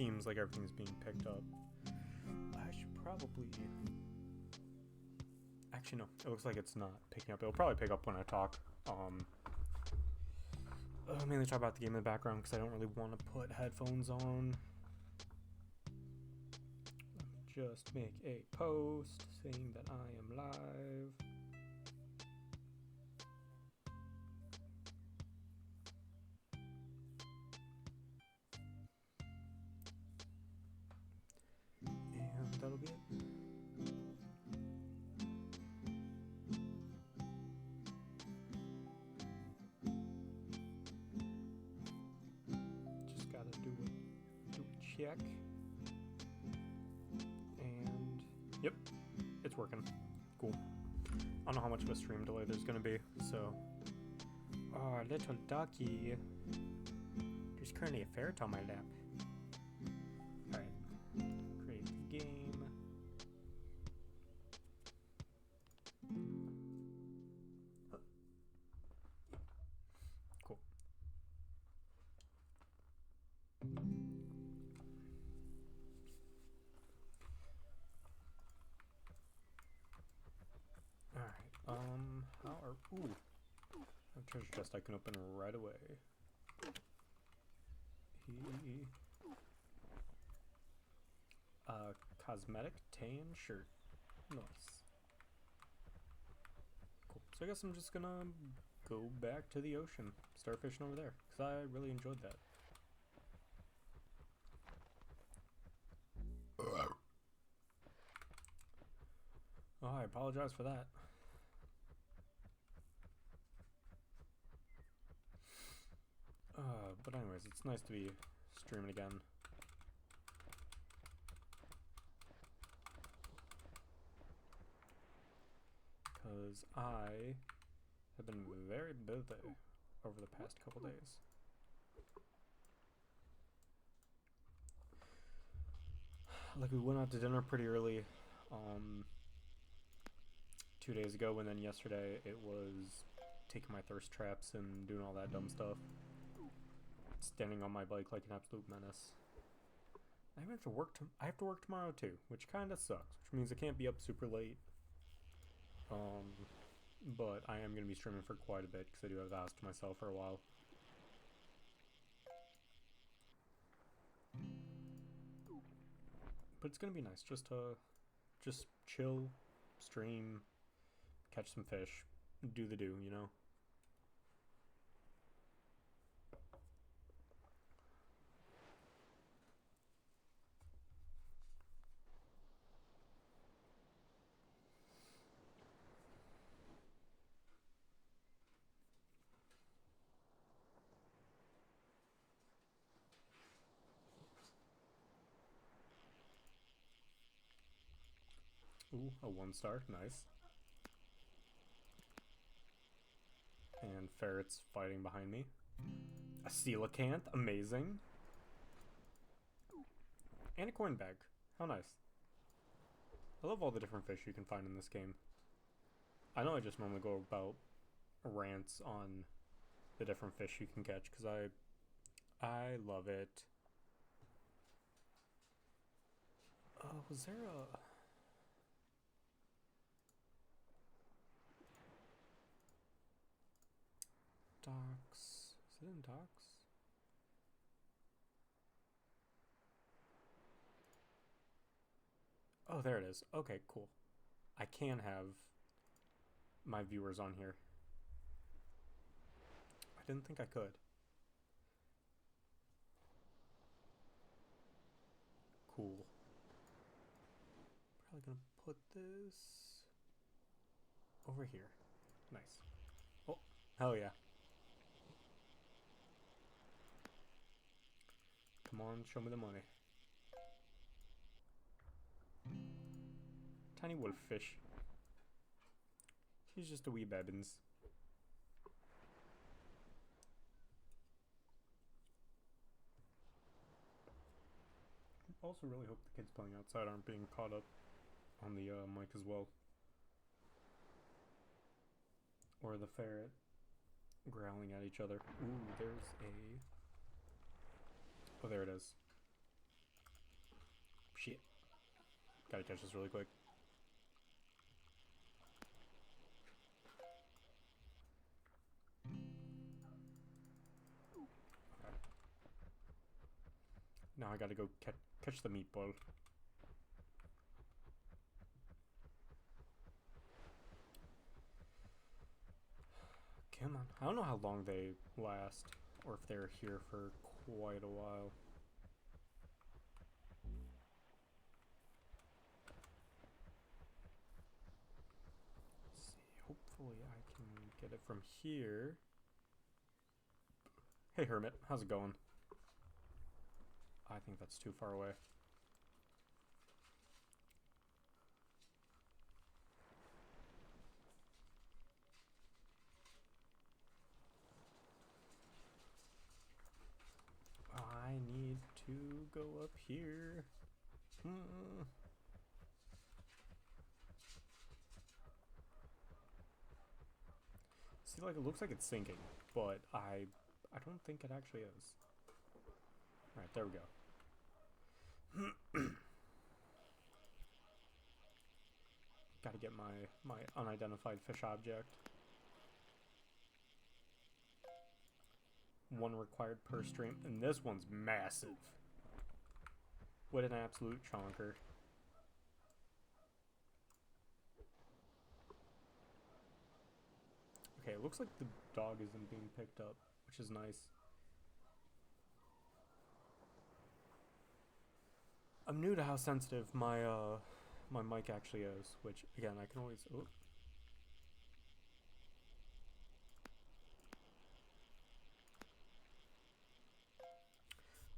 seems like everything's being picked up. I should probably... Actually, no. It looks like it's not picking up. It'll probably pick up when I talk. Mainly talk about the game in the background because I don't really want to put headphones on. Let me just make a post saying that I am live. And that'll be it. Just gotta do a check. And yep, it's working. Cool. I don't know how much of a stream delay there's gonna be, so. Oh, little ducky. There's currently a ferret on my lap. Alright. Create the game. Cool. Alright, how are... Ooh. A treasure chest I can open right away. Cosmetic tan shirt. Nice. Cool. So I guess I'm just gonna go back to the ocean. Start fishing over there. Because I really enjoyed that. Oh, I apologize for that. But anyways, it's nice to be streaming again. Because I have been very busy over the past couple days. Like, we went out to dinner pretty early 2 days ago, and then yesterday it was taking my thirst traps and doing all that dumb stuff. Standing on my bike like an absolute menace. I have to work. I have to work tomorrow too, which kind of sucks. Which means I can't be up super late. But I am gonna be streaming for quite a bit because I do have the house to myself for a while. But it's gonna be nice just to chill, stream, catch some fish, do the do, you know. Ooh, a 1-star, nice. And ferrets fighting behind me. A coelacanth, amazing. And a coin bag, how nice. I love all the different fish you can find in this game. I know I just normally go about rants on the different fish you can catch because I love it. Was there a... Docks? Is it in docks? Oh, there it is. Okay, cool. I can have my viewers on here. I didn't think I could. Cool. Probably gonna put this over here. Nice. Oh, hell yeah. Come on, show me the money. Tiny wolf fish. He's just a wee babbins. Also really hope the kids playing outside aren't being caught up on the mic as well. Or the ferret growling at each other. Ooh, there's a... Oh, there it is. Shit. Gotta catch this really quick. Okay. Now I gotta go catch the meatball. Come on. I don't know how long they last, or if they're here for quite a while. Let's see. Hopefully I can get it from here. Hey Hermit, how's it going? I think that's too far away. I need to go up here. See, like, it looks like it's sinking, but I don't think it actually is. Alright, there we go. Gotta get my unidentified fish object. 1 required per stream, and this one's massive. What an absolute chonker. Okay, it looks like the dog isn't being picked up, which is nice. I'm new to how sensitive my my mic actually is, which again I can always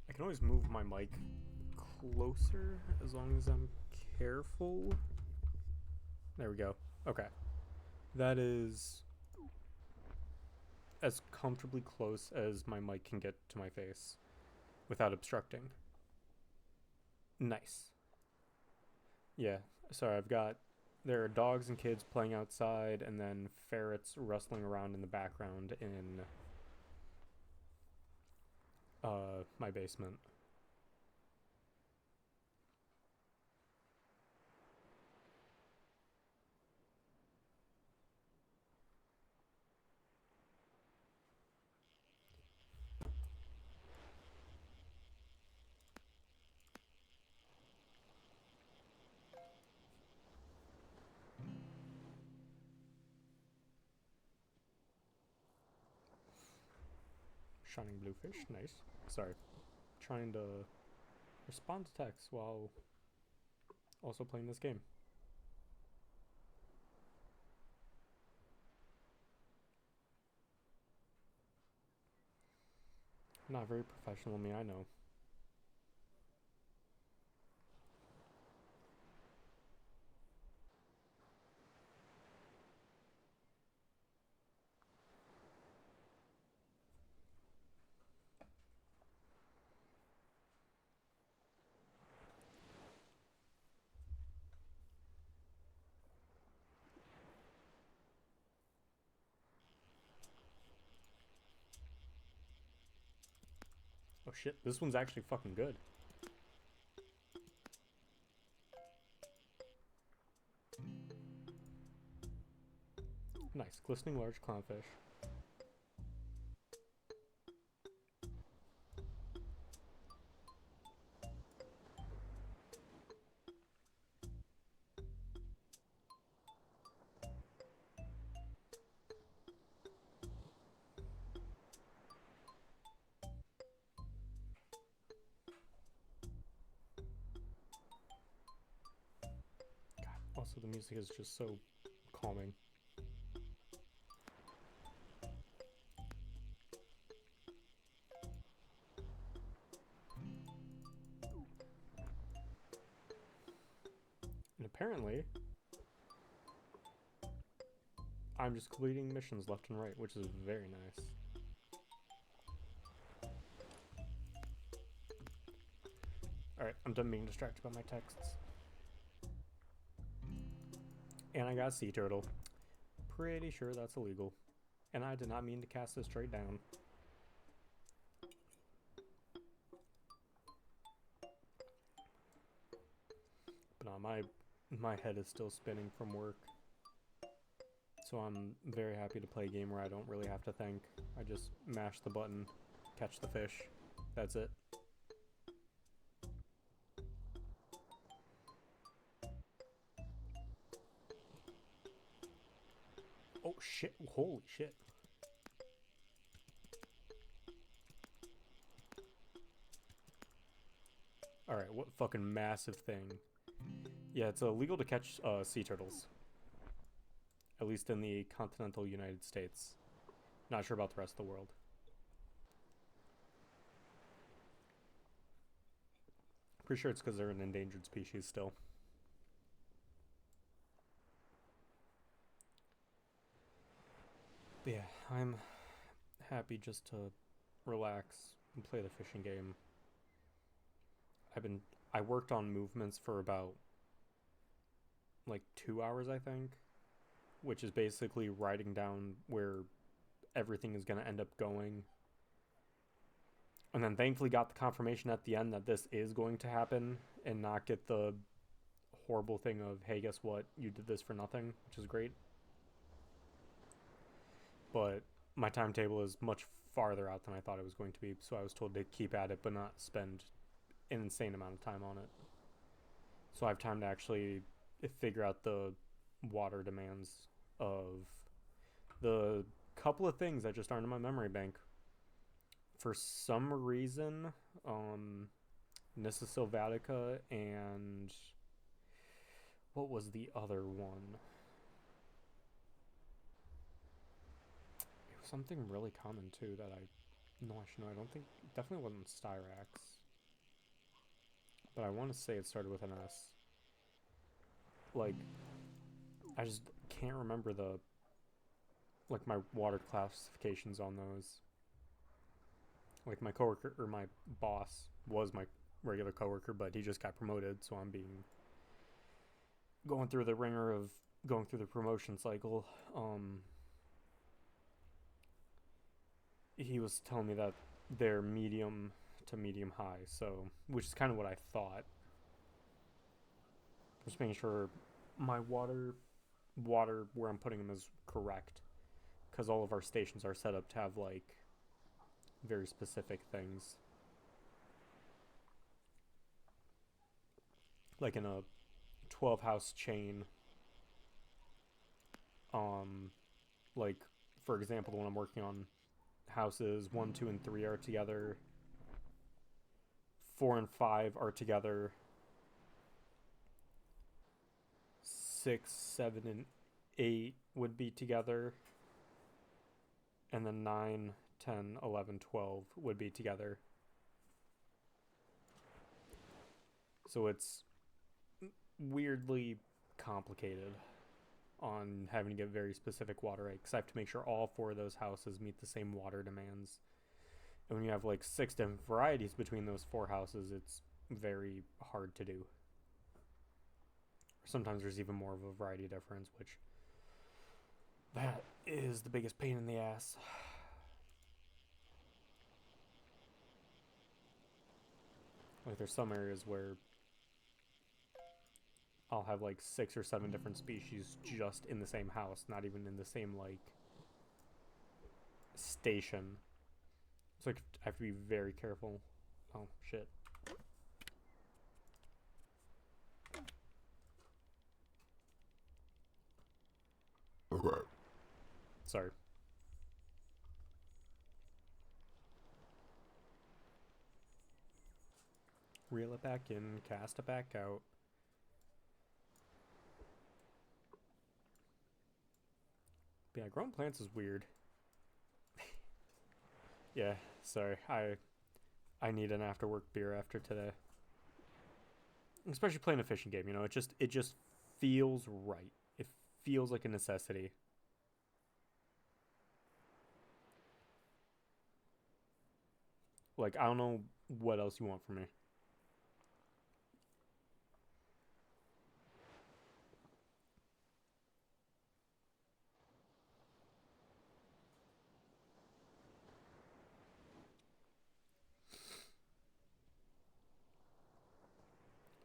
I can always move my mic closer as long as I'm careful. There we go. Okay. That is as comfortably close as my mic can get to my face without obstructing. Nice. Yeah, sorry, there are dogs and kids playing outside and then ferrets rustling around in the background in my basement. Shining bluefish, nice. Sorry, trying to respond to text while also playing this game. Not very professional of me, I know. Oh shit, this one's actually fucking good. Nice, glistening large clownfish. Also, the music is just so calming. And apparently, I'm just completing missions left and right, which is very nice. Alright, I'm done being distracted by my texts. And I got a sea turtle. Pretty sure that's illegal. And I did not mean to cast this straight down. my head is still spinning from work. So I'm very happy to play a game where I don't really have to think. I just mash the button, catch the fish. That's it. Oh shit, holy shit. Alright, what fucking massive thing. Yeah, it's illegal to catch sea turtles. At least in the continental United States. Not sure about the rest of the world. Pretty sure it's because they're an endangered species still. But yeah, I'm happy just to relax and play the fishing game. I worked on movements for about like 2 hours, I think, which is basically writing down where everything is going to end up going. And then thankfully got the confirmation at the end that this is going to happen and not get the horrible thing of, hey, guess what? You did this for nothing, which is great. But my timetable is much farther out than I thought it was going to be, so I was told to keep at it but not spend an insane amount of time on it. So I have time to actually figure out the water demands of the couple of things that just aren't in my memory bank. For some reason, Nissa Sylvatica and what was the other one? It was something really common too that I don't think, definitely wasn't Styrax. But I want to say it started with an S. Like, I just can't remember like my water classifications on those. Like my coworker, or my boss was my regular coworker, but he just got promoted, so I'm going through the ringer of going through the promotion cycle. He was telling me that they're medium to medium high, so which is kind of what I thought. Just making sure my water where I'm putting them is correct, because all of our stations are set up to have like very specific things. Like in a 12 house chain, like for example, the one I'm working on, houses 1, 2, and 3 are together. 4 and 5 are together. 6, 7, and 8 would be together. And then 9, 10, 11, 12 would be together. So it's weirdly complicated on having to get very specific water rate, because I have to make sure all 4 of those houses meet the same water demands. And when you have like 6 different varieties between those 4 houses, it's very hard to do. Sometimes there's even more of a variety difference, which that is the biggest pain in the ass. Like there's some areas where I'll have like 6 or 7 different species just in the same house, not even in the same like station. So I have to be very careful. Oh shit. Sorry. Reel it back in, cast it back out. But yeah, growing plants is weird. Yeah, sorry. I need an after work beer after today. Especially playing a fishing game, you know, it just feels right. It feels like a necessity. Like I don't know what else you want from me.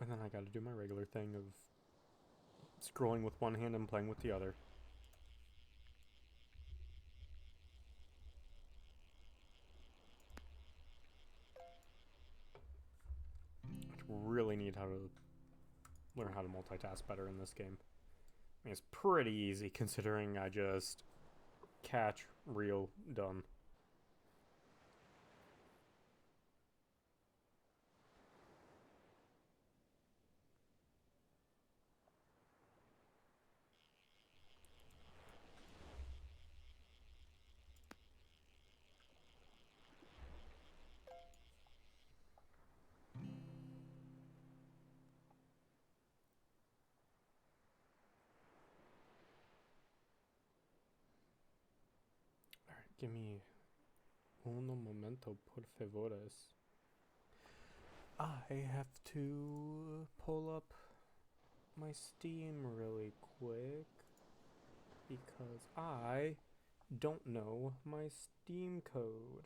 And then I gotta do my regular thing of scrolling with one hand and playing with the other. I really need how to learn how to multitask better in this game. I mean, it's pretty easy considering I just catch, reel, done. Alright, give me uno momento, por favores. I have to pull up my Steam really quick because I don't know my Steam code.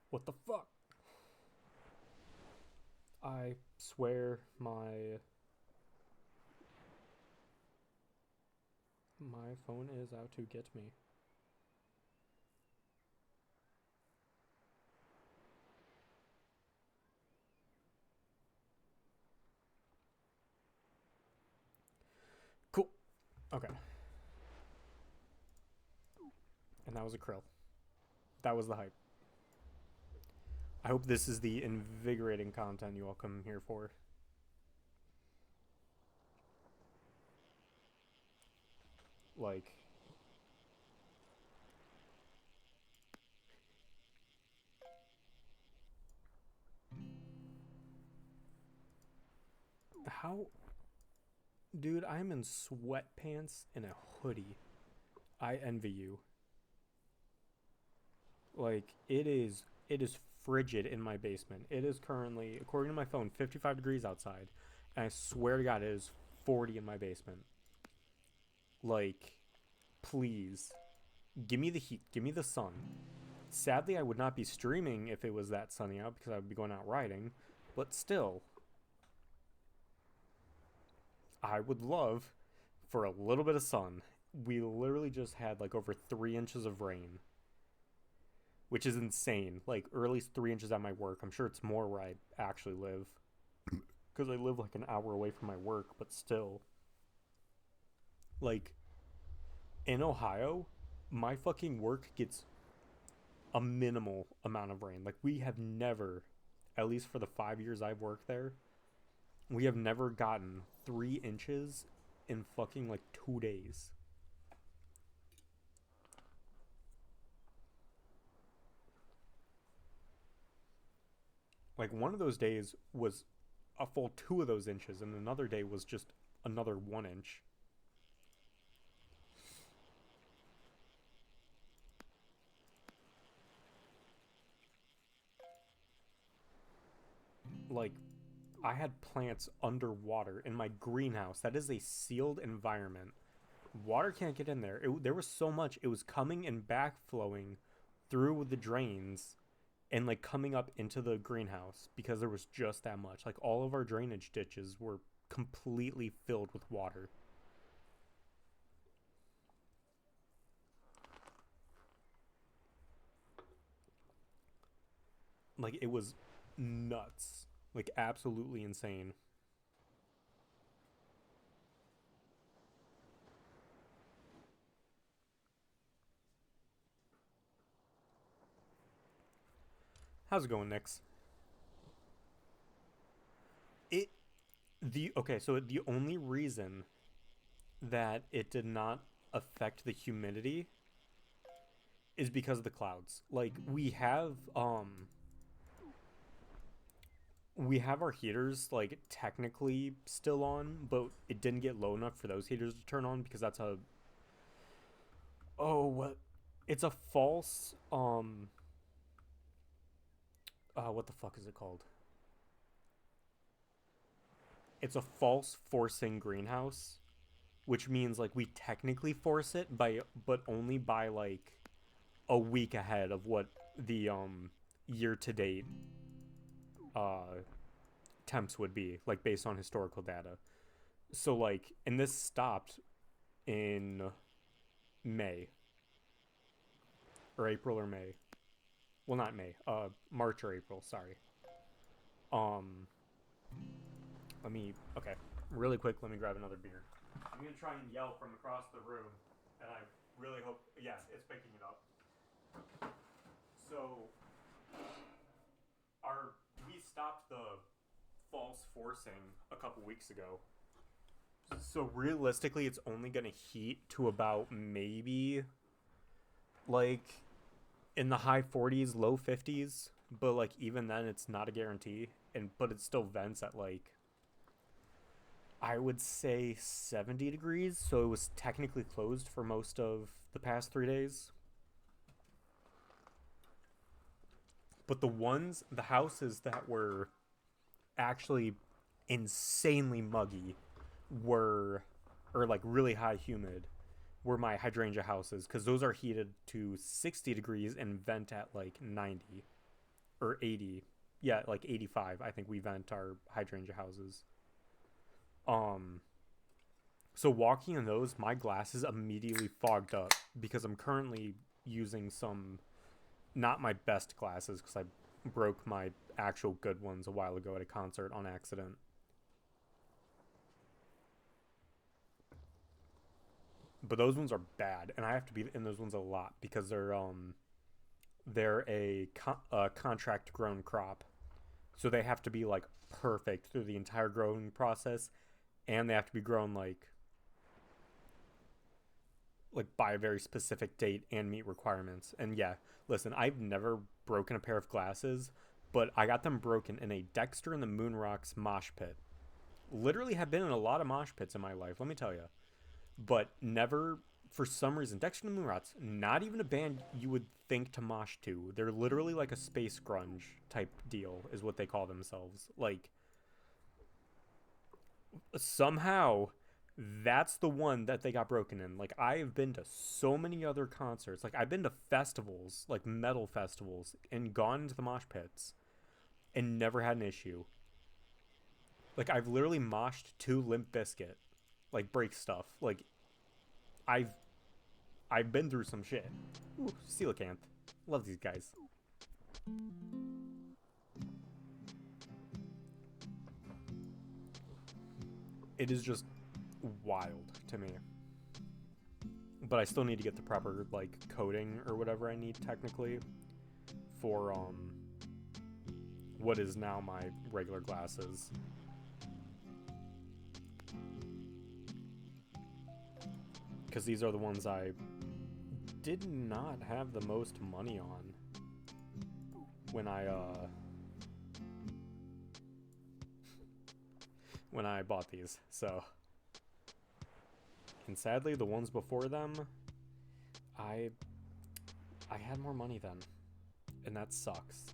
What the fuck? I swear my phone is out to get me. Cool. Okay. And that was a krill. That was the hype. I hope this is the invigorating content you all come here for. Like, how... Dude, I'm in sweatpants and a hoodie. I envy you. Like, it is frigid in my basement. It is currently, according to my phone, 55 degrees outside. And I swear to God, it is 40 in my basement. Like, please. Give me the heat. Give me the sun. Sadly, I would not be streaming if it was that sunny out because I would be going out riding. But still, I would love for a little bit of sun. We literally just had like over 3 inches of rain, which is insane. Like, or at least 3 inches at my work. I'm sure it's more where I actually live because I live like an hour away from my work, but still. Like, in Ohio, my fucking work gets a minimal amount of rain. Like, we have never, at least for the 5 years I've worked there, we have never gotten 3 inches in fucking like 2 days. Like, one of those days was a full 2 of those inches, and another day was just another 1 inch. Like, I had plants underwater in my greenhouse. That is a sealed environment. Water can't get in there. There was so much. It was coming and backflowing through the drains and like coming up into the greenhouse because there was just that much. Like, all of our drainage ditches were completely filled with water. Like, it was nuts. Like, absolutely insane. How's it going, Nix? It the Okay, so the only reason that it did not affect the humidity is because of the clouds. Like, we have we have our heaters like technically still on, but it didn't get low enough for those heaters to turn on because that's a what it's a false what the fuck is it called? It's a false forcing greenhouse, which means like we technically force it by but only by like a week ahead of what the year to date uh temps would be, like based on historical data. So like, and this stopped in May or April or May. Well, not May. March or April. Sorry. Um, let me. Okay, really quick. Let me grab another beer. I'm gonna try and yell from across the room, and I really hope. Yes, it's picking it up. So, our we stopped the false forcing a couple weeks ago. So realistically, it's only gonna heat to about maybe like in the high 40s, low 50s, but like even then it's not a guarantee, and but it still vents at like I would say 70 degrees, so it was technically closed for most of the past 3 days. But the houses that were actually insanely muggy were or like really high humid were my hydrangea houses, because those are heated to 60 degrees and vent at like 90 or 80. Yeah, like 85. I think we vent our hydrangea houses. Um, so walking in those, my glasses immediately fogged up because I'm currently using some not my best glasses because I broke my actual good ones a while ago at a concert on accident. But those ones are bad, and I have to be in those ones a lot because they're a contract grown crop, so they have to be like perfect through the entire growing process, and they have to be grown like by a very specific date and meet requirements. And yeah, listen, I've never broken a pair of glasses, but I got them broken in a Dexter and the Moonrocks mosh pit. Literally have been in a lot of mosh pits in my life, let me tell you. But never, for some reason, Dexter and the Moonrocks, not even a band you would think to mosh to. They're literally like a space grunge type deal, is what they call themselves. Like, somehow that's the one that they got broken in. Like, I've been to so many other concerts. Like, I've been to festivals, like metal festivals, and gone into the mosh pits and never had an issue. Like, I've literally moshed to Limp Bizkit, like break stuff. Like, I've I've been through some shit. Ooh, Coelacanth. Love these guys. It is just wild to me. But I still need to get the proper like coating or whatever I need technically for what is now my regular glasses. Because these are the ones I did not have the most money on when I bought these. So, and sadly the ones before them I had more money then, and that sucks.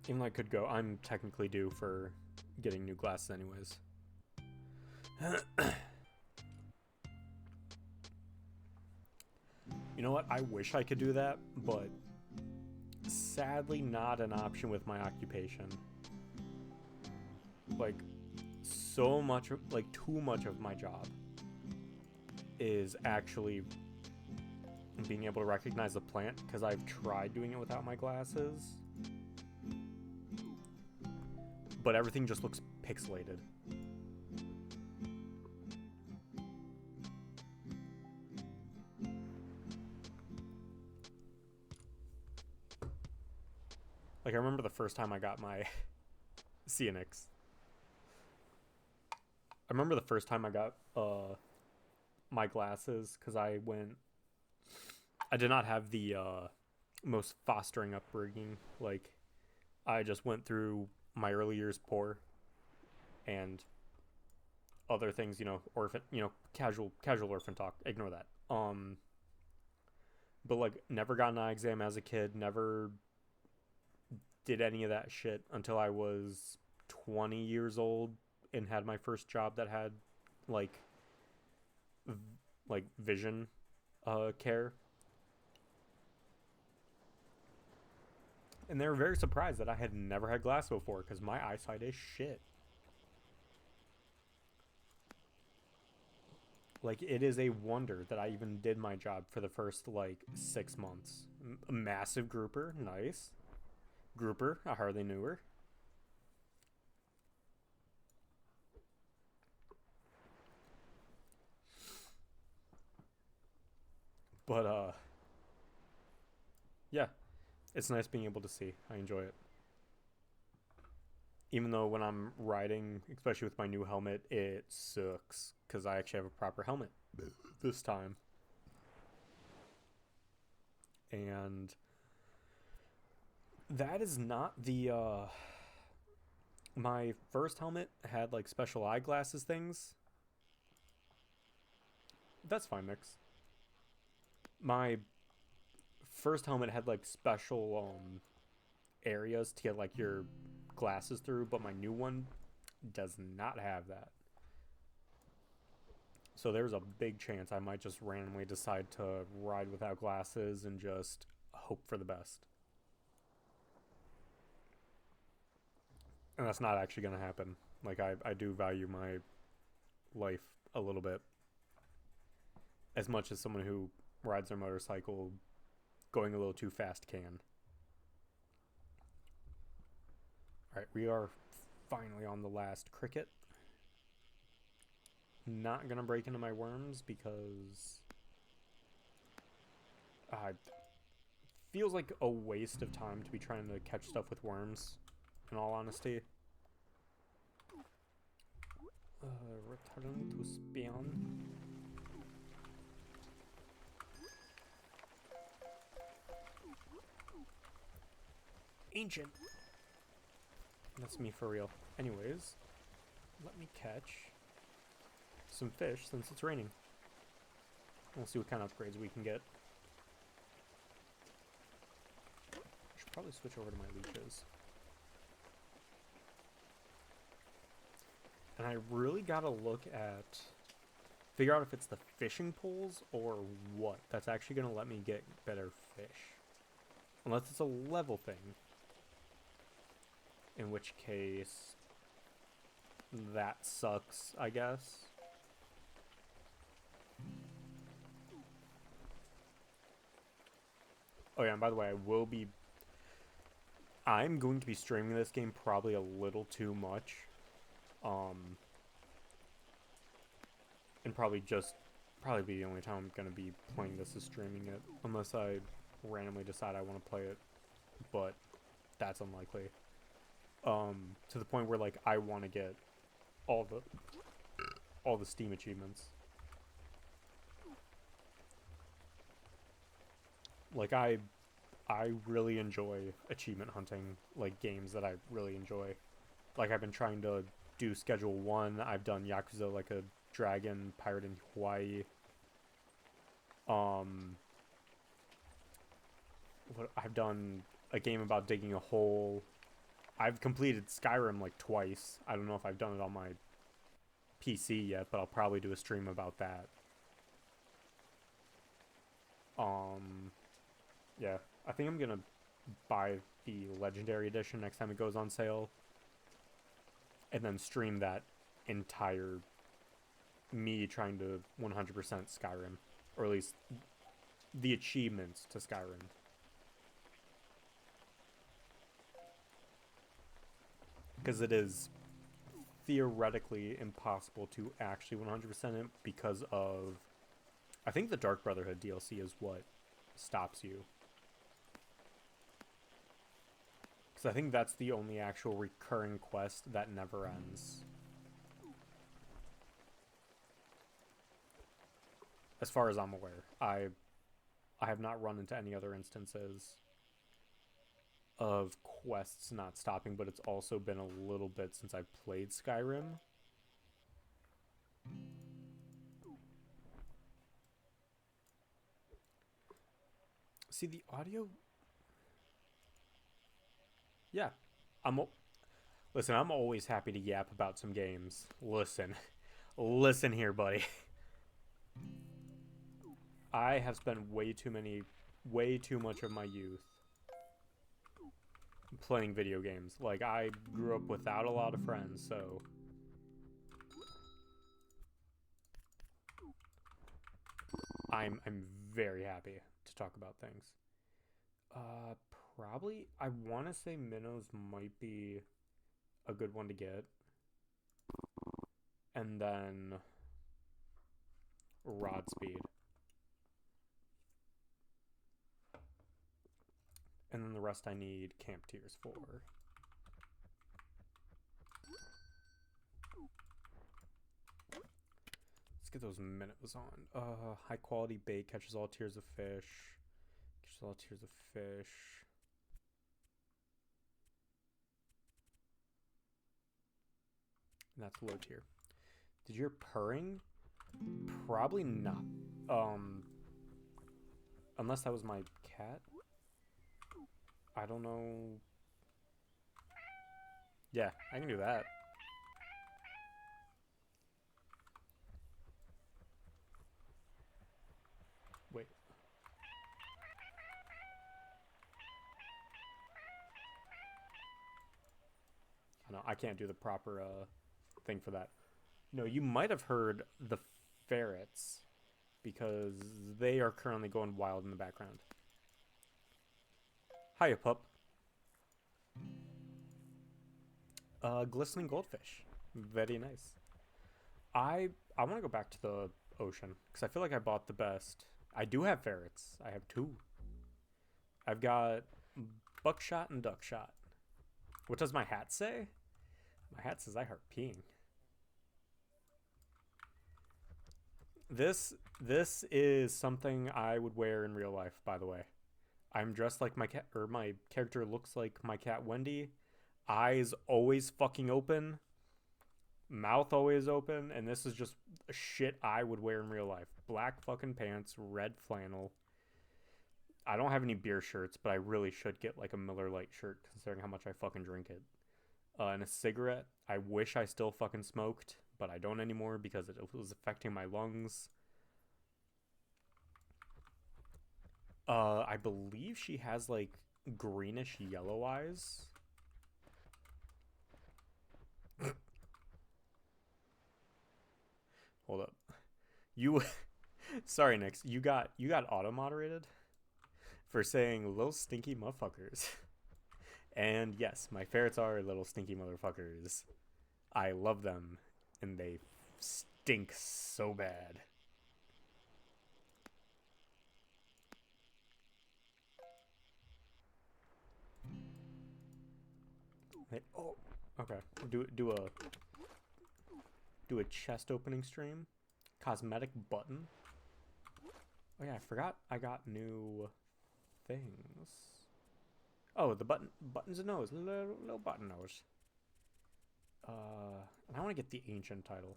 Even though I could go, I'm technically due for getting new glasses anyways. You know what? I wish I could do that, but sadly not an option with my occupation. Like, so much, like too much of my job is actually being able to recognize a plant, because I've tried doing it without my glasses, but everything just looks pixelated. Like, I remember the first time I got my Cienix. I remember the first time I got my glasses, because I did not have the most fostering upbringing. Like, I just went through my early years poor, and other things, orphan, casual orphan talk. Ignore that. But like, never got an eye exam as a kid. Never did any of that shit until I was 20 years old and had my first job that had like vision care. And they were very surprised that I had never had glasses before because my eyesight is shit. Like, it is a wonder that I even did my job for the first, 6 months. A massive grouper, nice. Grouper, I hardly knew her. But, yeah. It's nice being able to see. I enjoy it. Even though when I'm riding, especially with my new helmet, it sucks. Because I actually have a proper helmet this time. And that is not the my first helmet had special eyeglasses things. That's fine, Mix. My first helmet had special areas to get your glasses through, but my new one does not have that. So there's a big chance I might just randomly decide to ride without glasses and just hope for the best. And that's not actually going to happen. I do value my life a little bit. As much as someone who rides their motorcycle going a little too fast can. Alright, we are finally on the last cricket. Not gonna break into my worms because feels like a waste of time to be trying to catch stuff with worms, in all honesty. Return to spawn. Ancient. That's me for real. Anyways, let me catch some fish since it's raining. We'll see what kind of upgrades we can get. I should probably switch over to my leeches. And I really gotta figure out if it's the fishing poles or what that's actually gonna let me get better fish. Unless it's a level thing. In which case, that sucks, I guess. Oh yeah, and by the way, I'm going to be streaming this game probably a little too much. And probably be the only time I'm going to be playing this is streaming it. Unless I randomly decide I want to play it. But that's unlikely. To the point where I want to get all the Steam achievements. I really enjoy achievement hunting, games that I really enjoy. I've been trying to do Schedule 1. I've done Yakuza Like a Dragon, Pirate in Hawaii. I've done a game about digging a hole. I've completed Skyrim twice. I don't know if I've done it on my PC yet, but I'll probably do a stream about that. Yeah, I think I'm gonna buy the Legendary Edition next time it goes on sale. And then stream that entire me trying to 100% Skyrim. Or at least the achievements to Skyrim. Because it is theoretically impossible to actually 100% it because of... I think the Dark Brotherhood DLC is what stops you. Because I think that's the only actual recurring quest that never ends. As far as I'm aware. I have not run into any other instances of quests not stopping, but it's also been a little bit since I played Skyrim. See, the audio... Yeah. Listen, I'm always happy to yap about some games. Listen. Listen here, buddy. I have spent way too much of my youth playing video games. Like, I grew up without a lot of friends, so... I'm very happy to talk about things. Uh, Probably, I want to say minnows might be a good one to get. And then rod speed. And then the rest I need camp tiers for. Let's get those minnows on. High quality bait catches all tiers of fish. Catches all tiers of fish. And that's low tier. Did you hear purring? Probably not. Unless that was my cat. I don't know. Yeah, I can do that. Wait. No, I can't do the proper thing for that. No, you might have heard the ferrets because they are currently going wild in the background. Hiya, pup. Glistening goldfish. Very nice. I want to go back to the ocean because I feel like I bought the best. I do have ferrets. I have 2. I've got buckshot and duckshot. What does my hat say? My hat says I heart peeing. This is something I would wear in real life, by the way. I'm dressed like my cat, or my character looks like my cat Wendy. Eyes always fucking open. Mouth always open. And this is just shit I would wear in real life. Black fucking pants, red flannel. I don't have any beer shirts, but I really should get like a Miller Lite shirt considering how much I fucking drink it. And a cigarette. I wish I still fucking smoked, but I don't anymore because it was affecting my lungs. I believe she has like greenish yellow eyes. Hold up. You sorry, Nix. You got auto moderated for saying little stinky motherfuckers. And yes, my ferrets are little stinky motherfuckers. I love them and they stink so bad. Oh, okay. Do a chest opening stream. Cosmetic button. Oh yeah, I forgot I got new things. Oh, the button's a nose, little button nose. And I want to get the ancient title.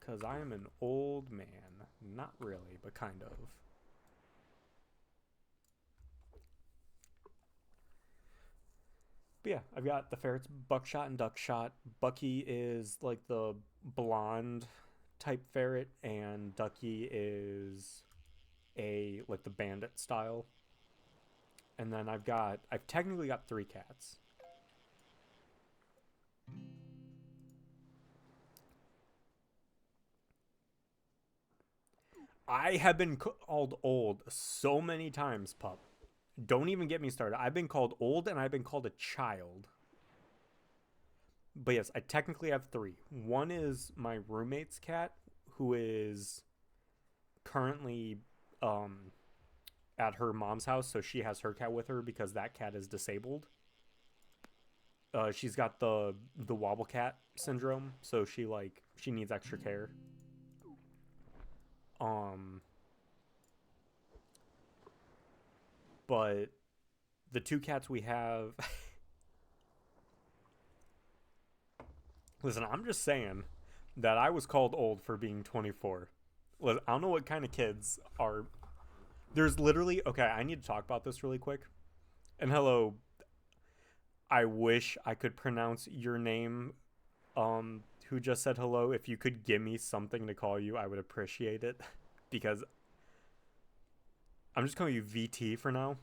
Cause I am an old man. Not really, but kind of. But yeah, I've got the ferrets, buckshot and duckshot. Bucky is like the blonde type ferret, and Ducky is like the bandit style. And then I've technically got 3 cats. I have been called old so many times, pup. Don't even get me started. I've been called old and I've been called a child. But yes, I technically have 3. One is my roommate's cat, who is currently at her mom's house, so she has her cat with her because that cat is disabled. She's got the wobble cat syndrome, so she needs extra care. But the two cats we have. Listen, I'm just saying that I was called old for being 24. Listen, I don't know what kind of kids are. There's literally. Okay, I need to talk about this really quick. And hello, I wish I could pronounce your name. Who just said hello? If you could give me something to call you, I would appreciate it. Because I'm just calling you VT for now.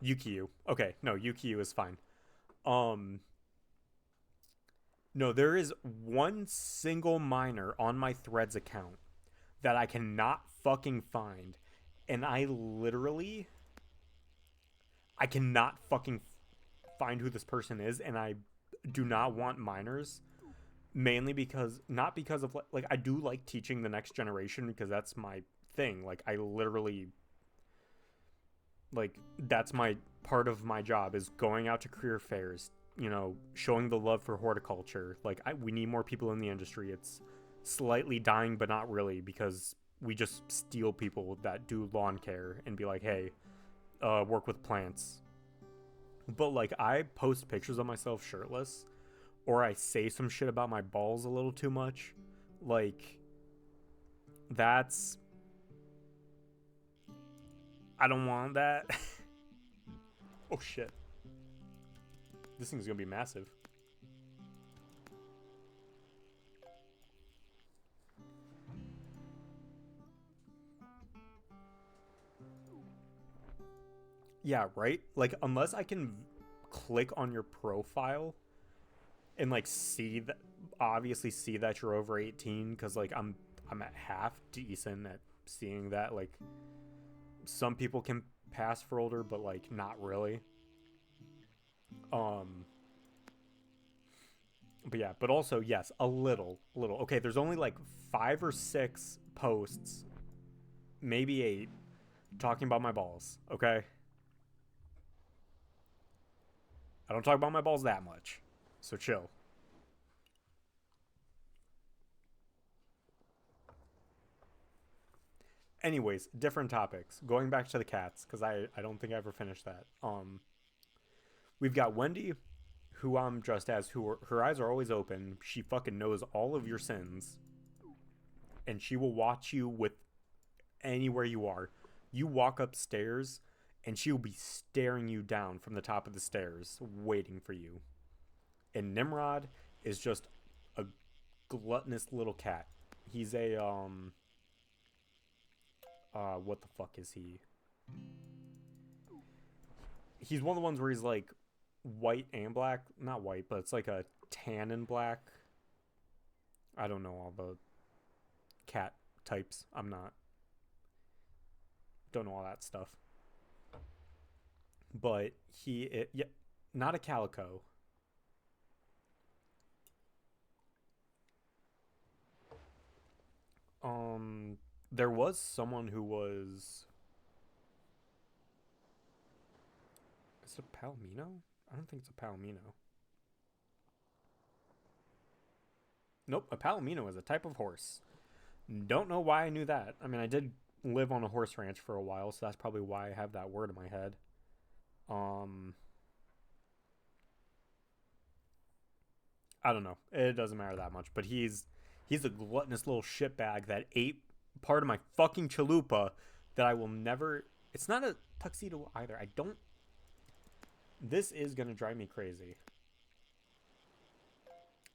Yukiyu. Okay, no, Yukiyu is fine. Um, no, there is one single miner on my Threads account that I cannot fucking find. And I cannot fucking find who this person is. And I do not want minors. Mainly because, not because of, like, I do like teaching the next generation because that's my thing. Like, I literally, like, that's my part of my job is going out to career fairs, you know, showing the love for horticulture. Like, we need more people in the industry. It's slightly dying, but not really, because we just steal people that do lawn care and be like, hey, work with plants. But, like, I post pictures of myself shirtless, or I say some shit about my balls a little too much. Like, that's... I don't want that. Oh, shit. This thing's gonna be massive. Yeah, right? Like, unless I can click on your profile and, like, see that, obviously see that you're over 18, because, like, I'm at half decent at seeing that. Like, some people can pass for older, but, like, not really. Um, but yeah, but also, yes, a little. Okay, there's only, like, 5 or 6 posts, maybe 8, talking about my balls, okay? I don't talk about my balls that much, so chill. Anyways, different topics. Going back to the cats, because I don't think I ever finished that. We've got Wendy, who I'm dressed as, who her eyes are always open. She fucking knows all of your sins, and she will watch you with anywhere you are. You walk upstairs, and she will be staring you down from the top of the stairs, waiting for you. And Nimrod is just a gluttonous little cat. He's a what the fuck is he? He's one of the ones where he's like white and black. Not white, but it's like a tan and black. I don't know all the cat types. Don't know all that stuff. But yeah, not a calico. There was someone who was. Is it a palomino? I don't think it's a palomino. Nope, a palomino is a type of horse. Don't know why I knew that. I mean, I did live on a horse ranch for a while, so that's probably why I have that word in my head. Um, I don't know. It doesn't matter that much, but he's a gluttonous little shitbag that ate part of my fucking chalupa that I will never. It's not a tuxedo either. I don't. This is gonna drive me crazy.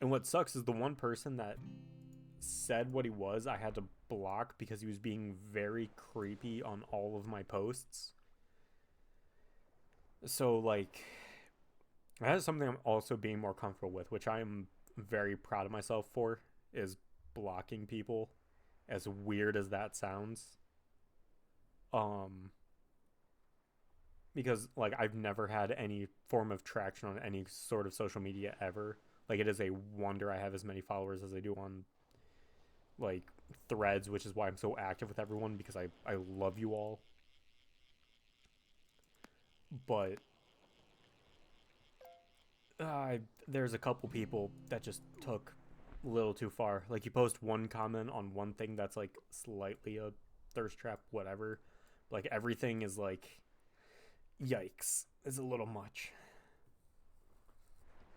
And what sucks is the one person that said what he was, I had to block because he was being very creepy on all of my posts. So, like, that is something I'm also being more comfortable with, which I am very proud of myself for, is blocking people, as weird as that sounds. Um, because, like, I've never had any form of traction on any sort of social media ever. Like, it is a wonder I have as many followers as I do on, like, Threads, which is why I'm so active with everyone, because I love you all. But there's a couple people that just took a little too far. Like, you post one comment on one thing that's, like, slightly a thirst trap, whatever. Like, everything is, like, Yikes. It's a little much.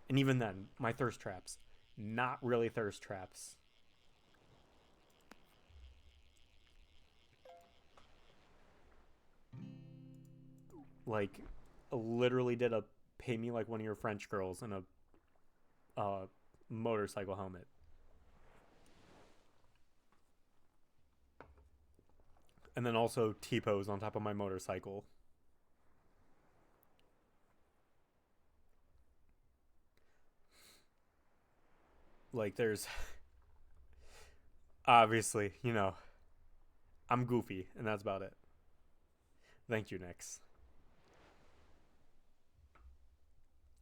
And even then, my thirst traps, not really thirst traps. Like, literally did a pay me like one of your French girls in a motorcycle helmet. And then also T-pose on top of my motorcycle. Like, there's obviously, I'm goofy, and that's about it. Thank you, Nix.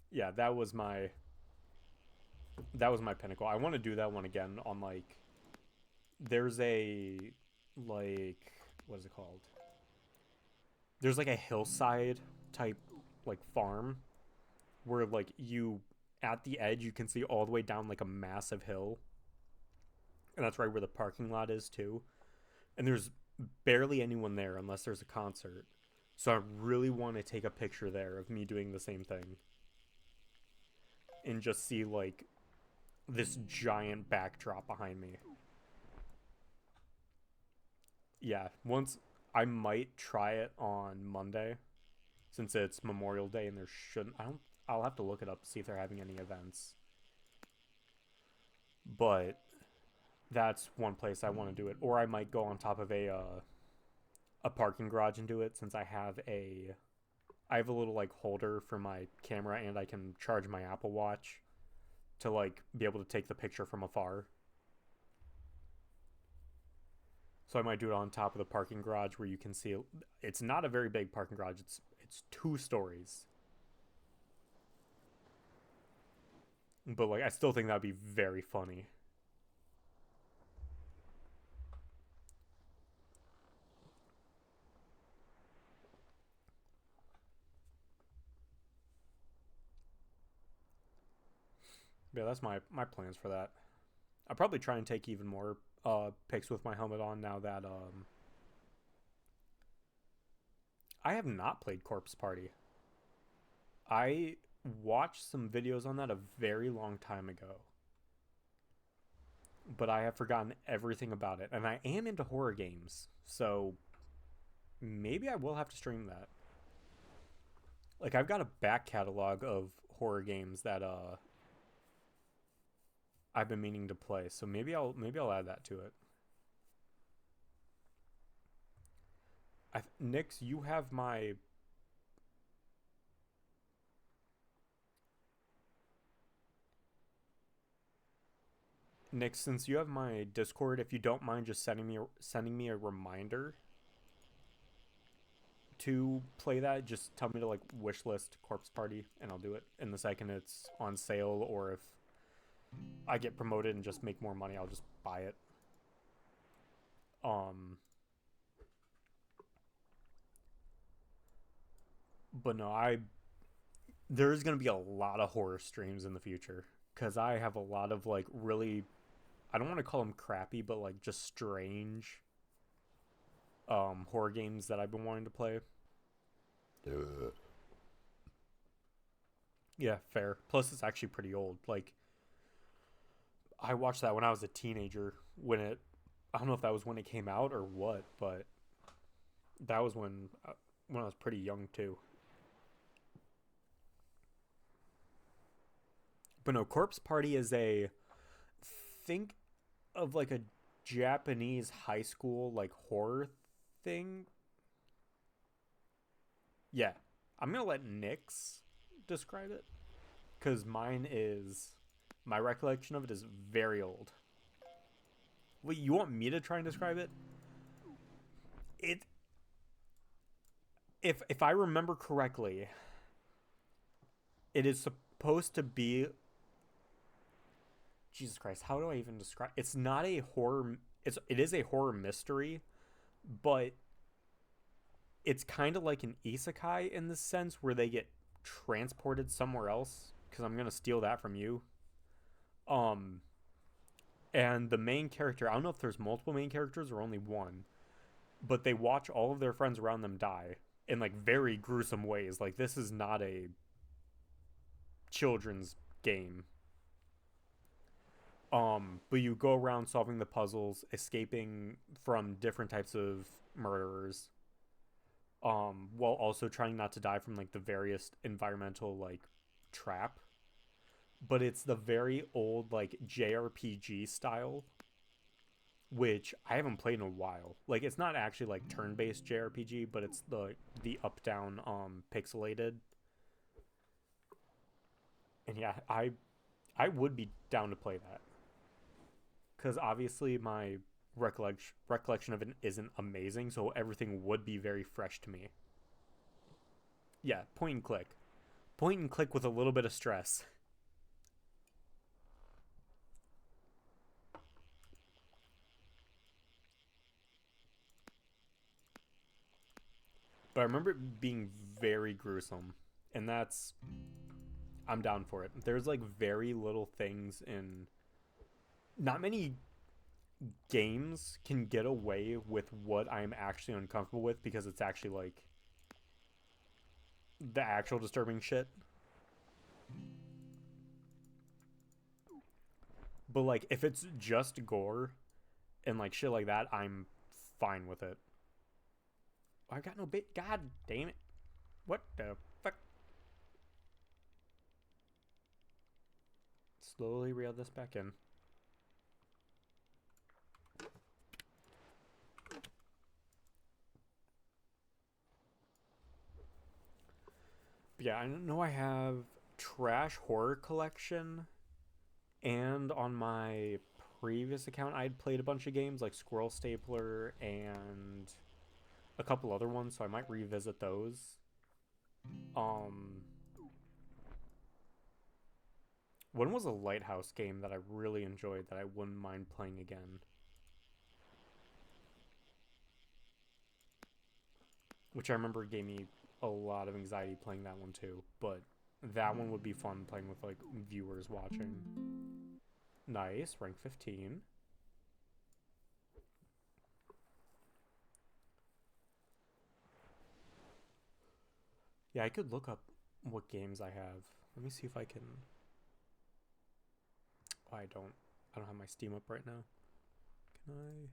Yeah, that was my pinnacle. I want to do that one again on like there's a like what is it called? There's like a hillside type like farm where like you at the edge you can see all the way down like a massive hill. And that's right where the parking lot is too. And there's barely anyone there unless there's a concert. So I really want to take a picture there of me doing the same thing. And just see like this giant backdrop behind me. Yeah, once I might try it on Monday since it's Memorial Day and there shouldn't I'll have to look it up to see if they're having any events. But that's one place I want to do it, or I might go on top of a parking garage and do it since I have a little like holder for my camera and I can charge my Apple Watch to like be able to take the picture from afar. So I might do it on top of the parking garage where you can see it's not a very big parking garage. It's 2 stories. But like I still think that'd be very funny. Yeah, that's my plans for that. I'll probably try and take even more pics with my helmet on now that I have not played Corpse Party. I watched some videos on that a very long time ago, but I have forgotten everything about it. And I am into horror games, so maybe I will have to stream that. Like I've got a back catalog of horror games that I've been meaning to play, so maybe I'll add that to it. Nix, you have my Nick, since you have my Discord, if you don't mind just sending me a reminder to play that, just tell me to like wishlist Corpse Party, and I'll do it. And the second it's on sale, or if I get promoted and just make more money, I'll just buy it. Um, but no, there's gonna be a lot of horror streams in the future because I have a lot of like really, I don't want to call them crappy, but like just strange horror games that I've been wanting to play. Yeah, fair. Plus, it's actually pretty old. Like, I watched that when I was a teenager. I don't know if that was when it came out or what, but that was when I was pretty young too. But no, Corpse Party is think of like a Japanese high school like horror thing. Yeah, I'm gonna let Nyx describe it because my recollection of it is very old. Wait, you want me to try and describe it? It if I remember correctly, it is supposed to be Jesus Christ, how do I even describe? It's not a horror. It is a horror mystery, but it's kind of like an isekai in the sense where they get transported somewhere else. Because I'm gonna steal that from you. Um, and the main character, I don't know if there's multiple main characters or only one, but they watch all of their friends around them die, in like very gruesome ways. Like this is not a children's game. But you go around solving the puzzles, escaping from different types of murderers, while also trying not to die from like the various environmental like trap. But it's the very old like JRPG style, which I haven't played in a while. Like it's not actually like turn-based JRPG, but it's the up-down pixelated. And yeah, I would be down to play that. Cuz obviously my recollection of it isn't amazing, so everything would be very fresh to me. Yeah, point and click. Point and click with a little bit of stress. But I remember it being very gruesome. And that's I'm down for it. There's like very little things in not many games can get away with what I'm actually uncomfortable with because it's actually like the actual disturbing shit. But like if it's just gore and like shit like that, I'm fine with it. I got no bit. God damn it! What the fuck? Slowly reel this back in. But yeah, I know I have Trash Horror Collection, and on my previous account, I'd played a bunch of games like Squirrel Stapler and a couple other ones, so I might revisit those. Um, One was a Lighthouse game that I really enjoyed that I wouldn't mind playing again, which I remember gave me a lot of anxiety playing that one too. But that one would be fun playing with like viewers watching. Nice, rank 15. Yeah, I could look up what games I have. Let me see if I can. Oh, I don't. I don't have my Steam up right now. Can I?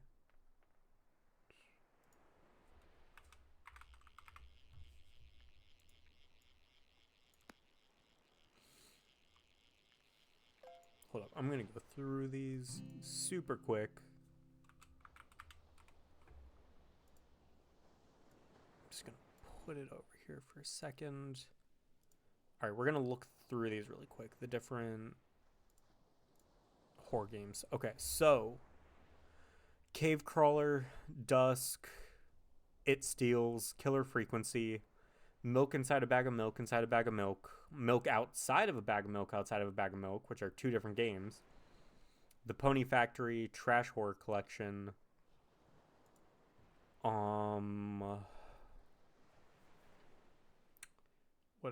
Hold up. I'm gonna go through these super quick. I'm just gonna put it over here for a second. All right, we're gonna look through these really quick. The different horror games. Okay, so Cave Crawler, Dusk, It Steals, Killer Frequency, Milk Inside a Bag of Milk Inside a Bag of Milk, Milk Outside of a Bag of Milk Outside of a Bag of Milk, which are two different games. The Pony Factory, Trash Horror Collection. What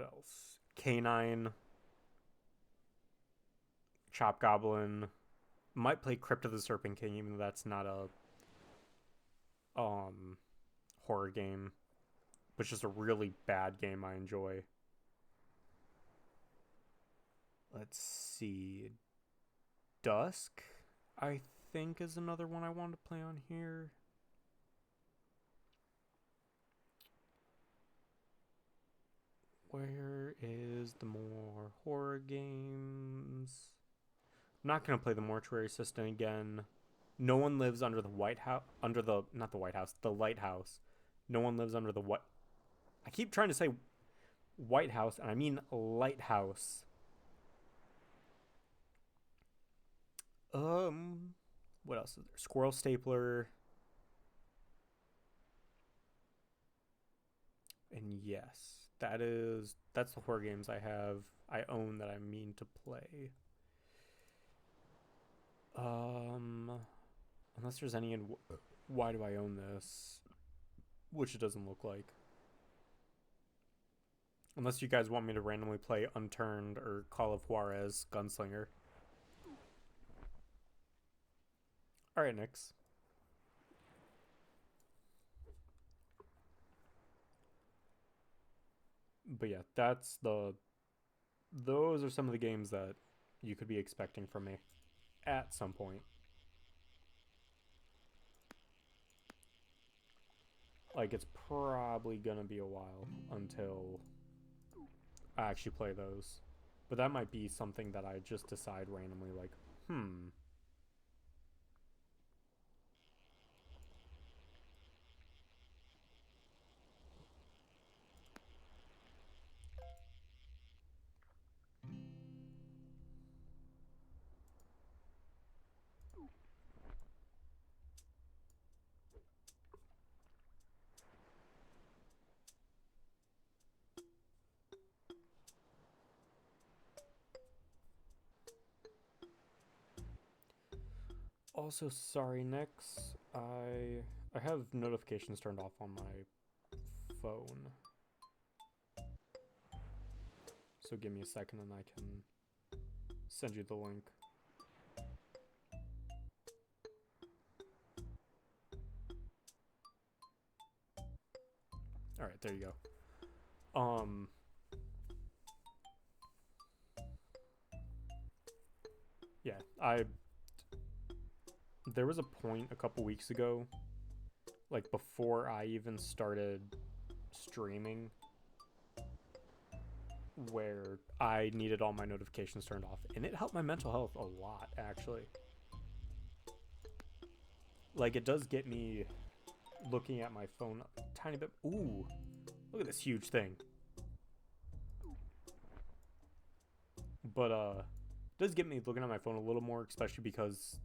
else? Canine, Chop Goblin. Might play Crypt of the Serpent King, even though that's not a horror game, but it's just a really bad game I enjoy. Let's see. Dusk, I think, is another one I want to play on here. Where is the more horror games? I'm not going to play the Mortuary Assistant again. No One Lives Under the White House. Under the. Not the White House. The Lighthouse. No One Lives Under the what? I keep trying to say White House, and I mean Lighthouse. What else is there? Squirrel Stapler. And yes, that's the horror games I own that I mean to play. Unless there's any in why do I own this? Which it doesn't look like. Unless you guys want me to randomly play Unturned or Call of Juarez Gunslinger. Alright, Nix. But yeah, those are some of the games that you could be expecting from me at some point. Like, it's probably gonna be a while until I actually play those. But that might be something that I just decide randomly, like, hmm. Also, sorry, Nix. I have notifications turned off on my phone. So give me a second and I can send you the link. Alright, there you go. Yeah, there was a point a couple weeks ago, like before I even started streaming, where I needed all my notifications turned off, and it helped my mental health a lot, actually. Like, it does get me looking at my phone a tiny bit. Ooh, look at this huge thing. But it does get me looking at my phone a little more, especially because,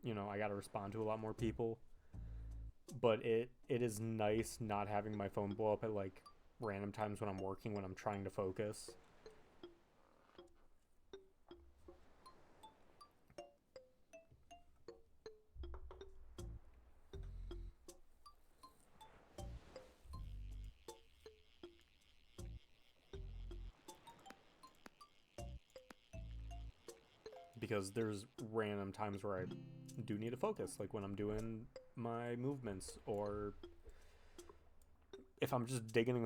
you know, I gotta respond to a lot more people. But it is nice not having my phone blow up at like random times when I'm working, when I'm trying to focus. Because there's random times where I do need to focus, like when I'm doing my movements, or if I'm just digging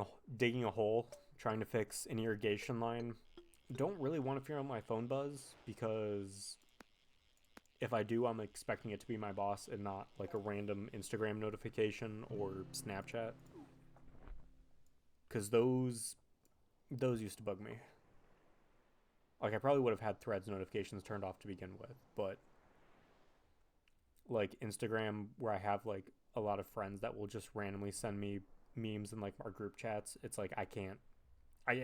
a hole trying to fix an irrigation line. Don't really want to feel my phone buzz, because if I do, I'm expecting it to be my boss and not like a random Instagram notification or Snapchat, because those used to bug me. Like, I probably would have had Threads notifications turned off to begin with, but like Instagram, where I have like a lot of friends that will just randomly send me memes in like our group chats, it's like I can't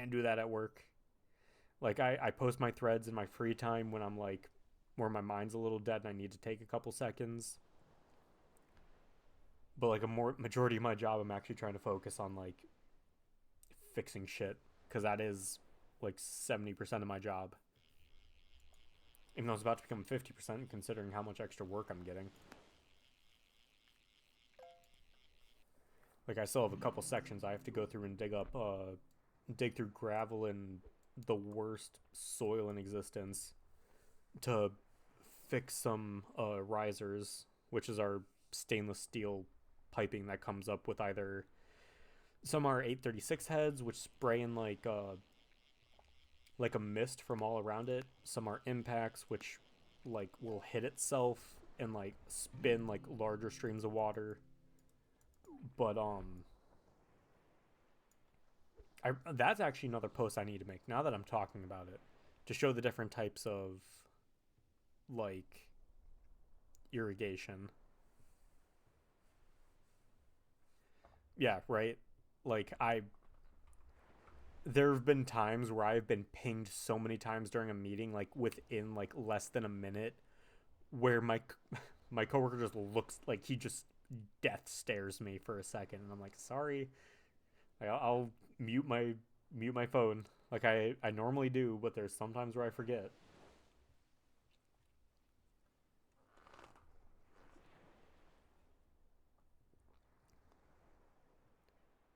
do that at work. Like, I post my threads in my free time when I'm like where my mind's a little dead and I need to take a couple seconds. But like a more majority of my job, I'm actually trying to focus on like fixing shit, because that is like 70% of my job. Even though it's about to become 50%, considering how much extra work I'm getting. Like, I still have a couple sections I have to go through and dig through gravel and the worst soil in existence to fix some risers, which is our stainless steel piping that comes up with either some are 836 heads, which spray in like a mist from all around it. Some are impacts, which like will hit itself and like spin like larger streams of water. But that's actually another post I need to make now that I'm talking about it, to show the different types of like irrigation. Yeah, right. Like, there have been times where I've been pinged so many times during a meeting, like within like less than a minute, where my coworker just looks like he just death stares me for a second, and I'm like, sorry, like, I'll mute my phone like I normally do, but there's sometimes where I forget.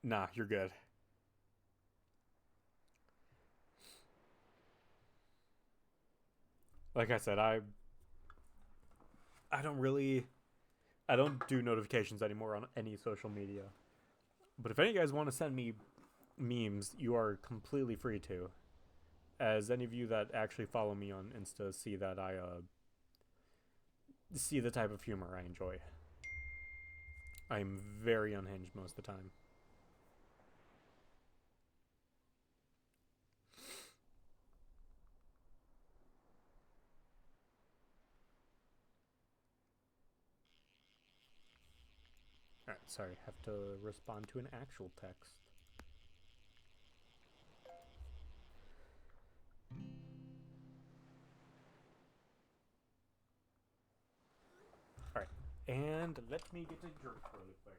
Nah, you're good. Like I said, I don't really I don't do notifications anymore on any social media. But if any of you guys want to send me memes, you are completely free to. As any of you that actually follow me on Insta see that I see the type of humor I enjoy. I'm very unhinged most of the time. Alright, sorry, have to respond to an actual text. Alright, and let me get a drink really quick.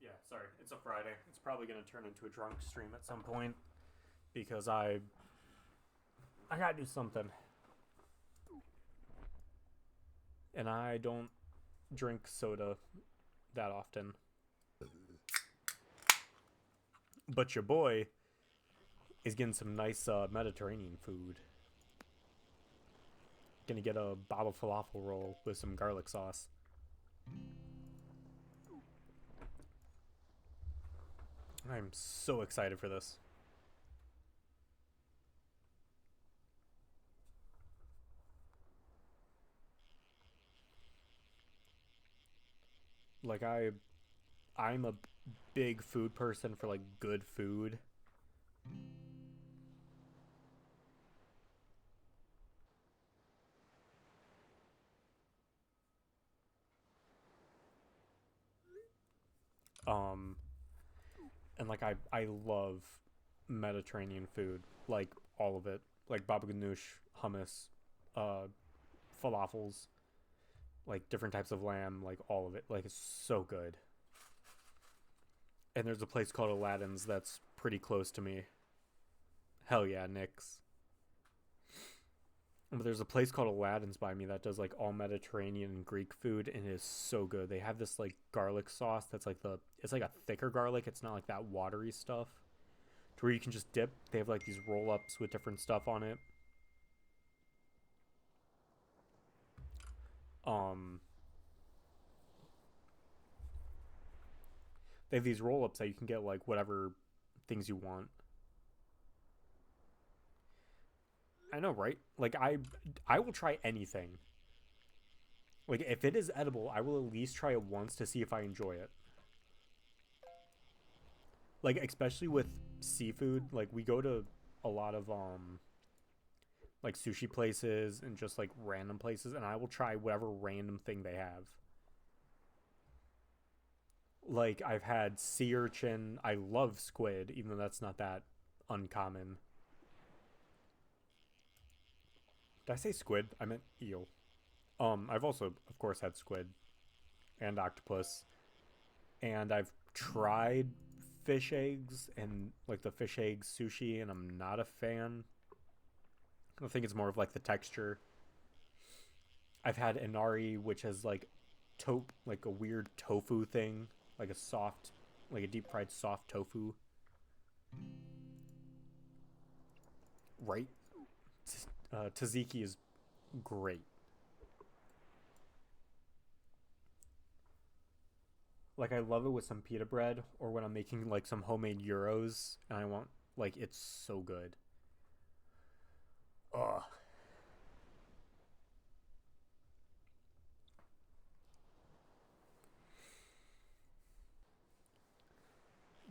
Yeah, sorry, it's a Friday. It's probably gonna turn into a drunk stream at some point because I gotta do something. And I don't drink soda that often. But your boy is getting some nice Mediterranean food. Gonna get a bottle falafel roll with some garlic sauce. I'm so excited for this. Like I'm a big food person for like good food. Um and like I love Mediterranean food, like all of it. Like baba ganoush, hummus, uh falafels, like different types of lamb, like all of it. Like it's so good. And there's a place called Aladdin's that's pretty close to me. Hell yeah, Nick's. But there's a place called Aladdin's by me that does like all Mediterranean and Greek food, and it is so good. They have this like garlic sauce that's like it's like a thicker garlic. It's not like that watery stuff. To where you can just dip. They have like these roll ups with different stuff on it. Um, they have these roll ups that you can get like whatever things you want. I know, right? Like I will try anything. Like if it is edible, I will at least try it once to see if I enjoy it. Like especially with seafood, like we go to a lot of like sushi places and just like random places, and I will try whatever random thing they have. Like I've had sea urchin. I love squid, even though that's not that uncommon. Did I say squid? I meant eel. I've also, of course, had squid and octopus, and I've tried fish eggs and like the fish eggs sushi, and I'm not a fan. I think it's more of like the texture. I've had inari, which has like like a weird tofu thing, like a soft, like a deep fried soft tofu. Right? Tzatziki is great. Like I love it with some pita bread, or when I'm making like some homemade gyros, and I want like it's so good. Ugh.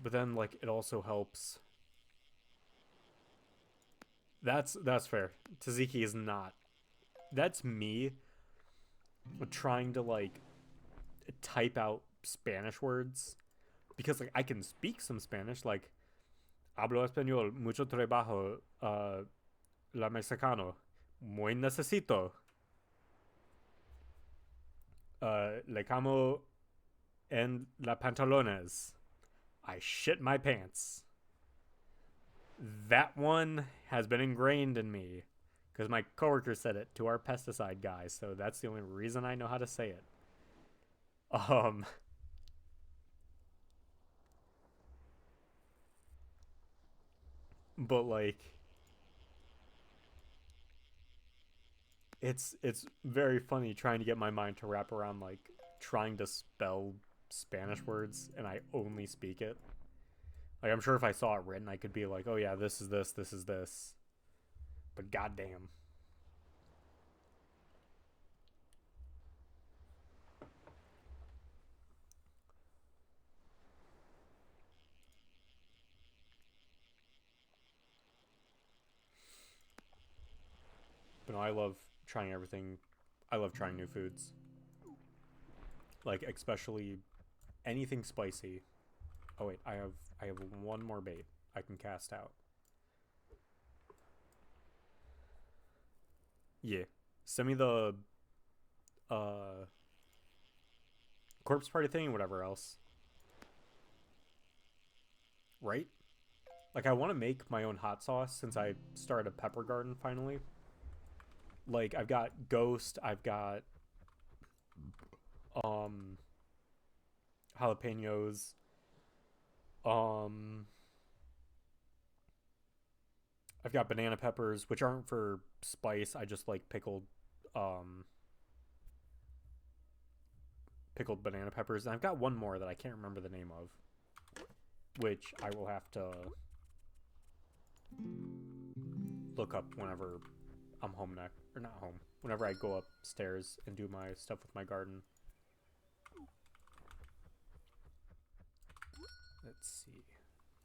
But then like it also helps. That's fair. Tzatziki is not. That's me trying to like type out Spanish words because like I can speak some Spanish, like hablo español mucho trabajo, la mexicano muy necesito, le camo en la pantalones, I shit my pants. That one has been ingrained in me because my coworker said it to our pesticide guy, so that's the only reason I know how to say it. Um, but like It's very funny trying to get my mind to wrap around like trying to spell Spanish words and I only speak it. Like I'm sure if I saw it written I could be like, "Oh yeah, this is this, this is this." But goddamn. But no, I love trying everything. I love trying new foods. Like especially anything spicy. Oh wait, I have one more bait I can cast out. Yeah. Send me the uh corpse party thing and whatever else. Right? Like I want to make my own hot sauce since I started a pepper garden finally. Like I've got ghost, I've got um jalapenos, um I've got banana peppers, which aren't for spice. I just like um pickled banana peppers. And I've got one more that I can't remember the name of, which I will have to look up whenever I'm home next, or not home. Whenever I go upstairs and do my stuff with my garden. Let's see.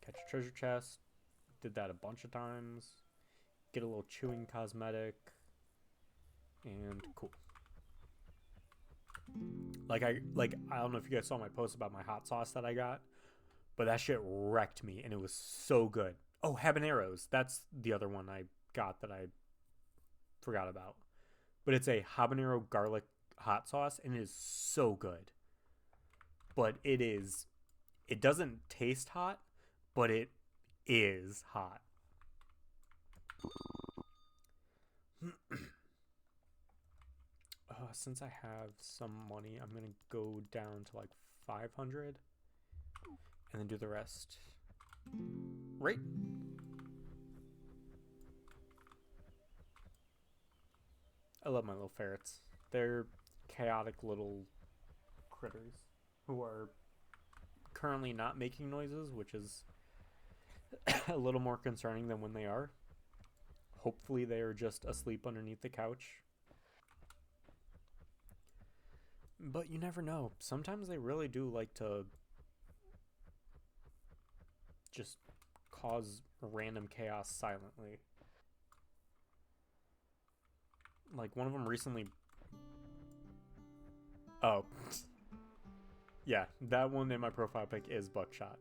Catch a treasure chest. Did that a bunch of times. Get a little chewing cosmetic. And cool. Like I don't know if you guys saw my post about my hot sauce that I got, but that shit wrecked me and it was so good. Oh, habaneros. That's the other one I got that I forgot about. But it's a habanero garlic hot sauce and it is so good. But it doesn't taste hot, but it is hot. Since I have some money, I'm gonna go down to like 500 and then do the rest. Right? I love my little ferrets. They're chaotic little critters who are currently not making noises, which is a little more concerning than when they are. Hopefully they are just asleep underneath the couch. But you never know. Sometimes they really do like to just cause random chaos silently. Like one of them recently... Oh. Yeah, that one in my profile pic is Buckshot.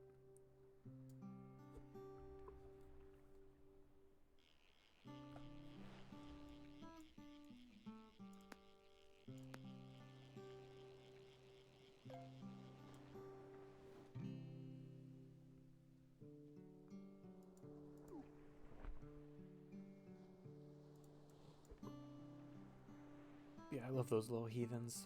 Yeah, I love those little heathens.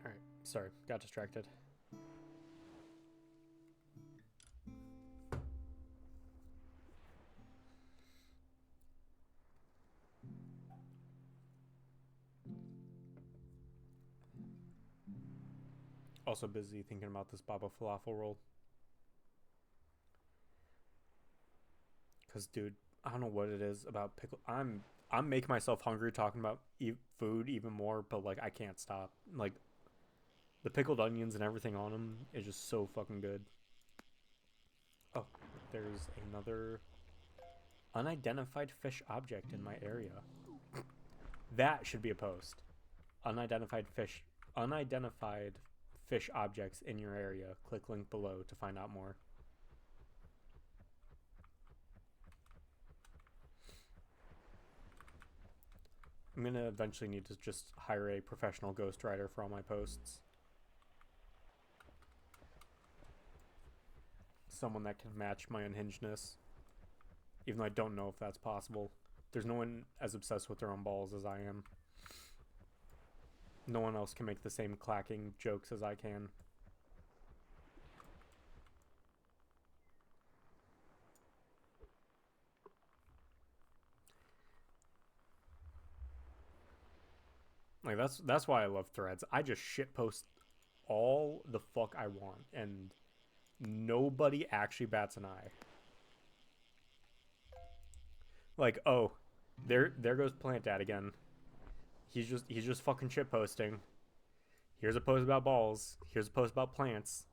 Alright, sorry, got distracted. Also busy thinking about this Baba Falafel roll. Cause dude, I don't know what it is about pickle. I'm making myself hungry talking about food even more, but like I can't stop. Like the pickled onions and everything on them is just so fucking good. Oh, there's another unidentified fish object in my area. That should be a post. Unidentified fish objects in your area. Click link below to find out more. I'm gonna eventually need to just hire a professional ghostwriter for all my posts. someone that can match my unhingedness, even though I don't know if that's possible. There's no one as obsessed with their own balls as I am. No one else can make the same clacking jokes as I can. Like, that's why I love threads. I just shitpost all the fuck I want, and nobody actually bats an eye. Like, oh, there goes Plant Dad again. He's just fucking shitposting. Here's a post about balls. Here's a post about plants.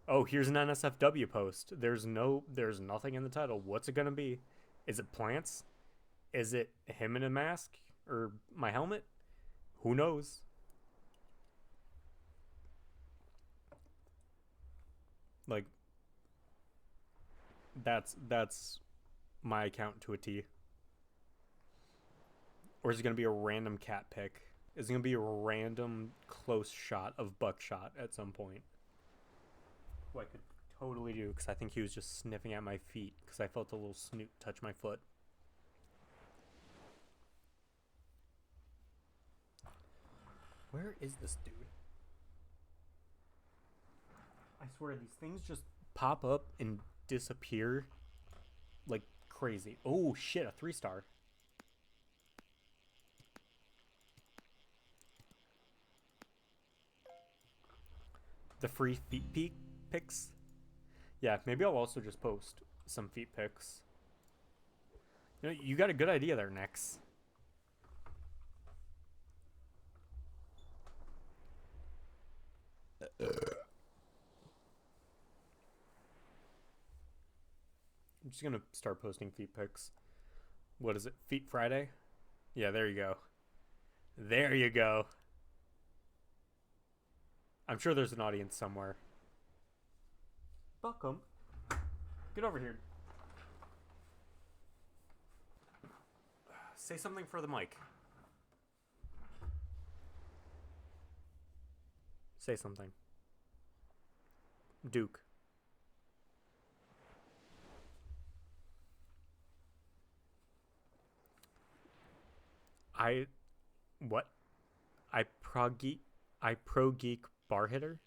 Oh, here's an NSFW post. There's nothing in the title. What's it gonna be? Is it plants? Is it him in a mask or my helmet? Who knows? Like, that's my account to a T. Or is it gonna be a random cat pic? Is it gonna be a random close shot of Buckshot at some point? Who I could totally do, because I think he was just sniffing at my feet because I felt a little snoot touch my foot. Where is this dude? I swear these things just pop up and disappear like crazy. Oh shit, a 3-star. The free feet pics. Yeah, maybe I'll also just post some feet pics. You know, you got a good idea there, Nex. I'm just gonna start posting feet pics. What is it? Feet Friday? Yeah, there you go. There you go. I'm sure there's an audience somewhere. Welcome. Get over here. Say something for the mic. Say something. Duke. What? I pro geek bar hitter?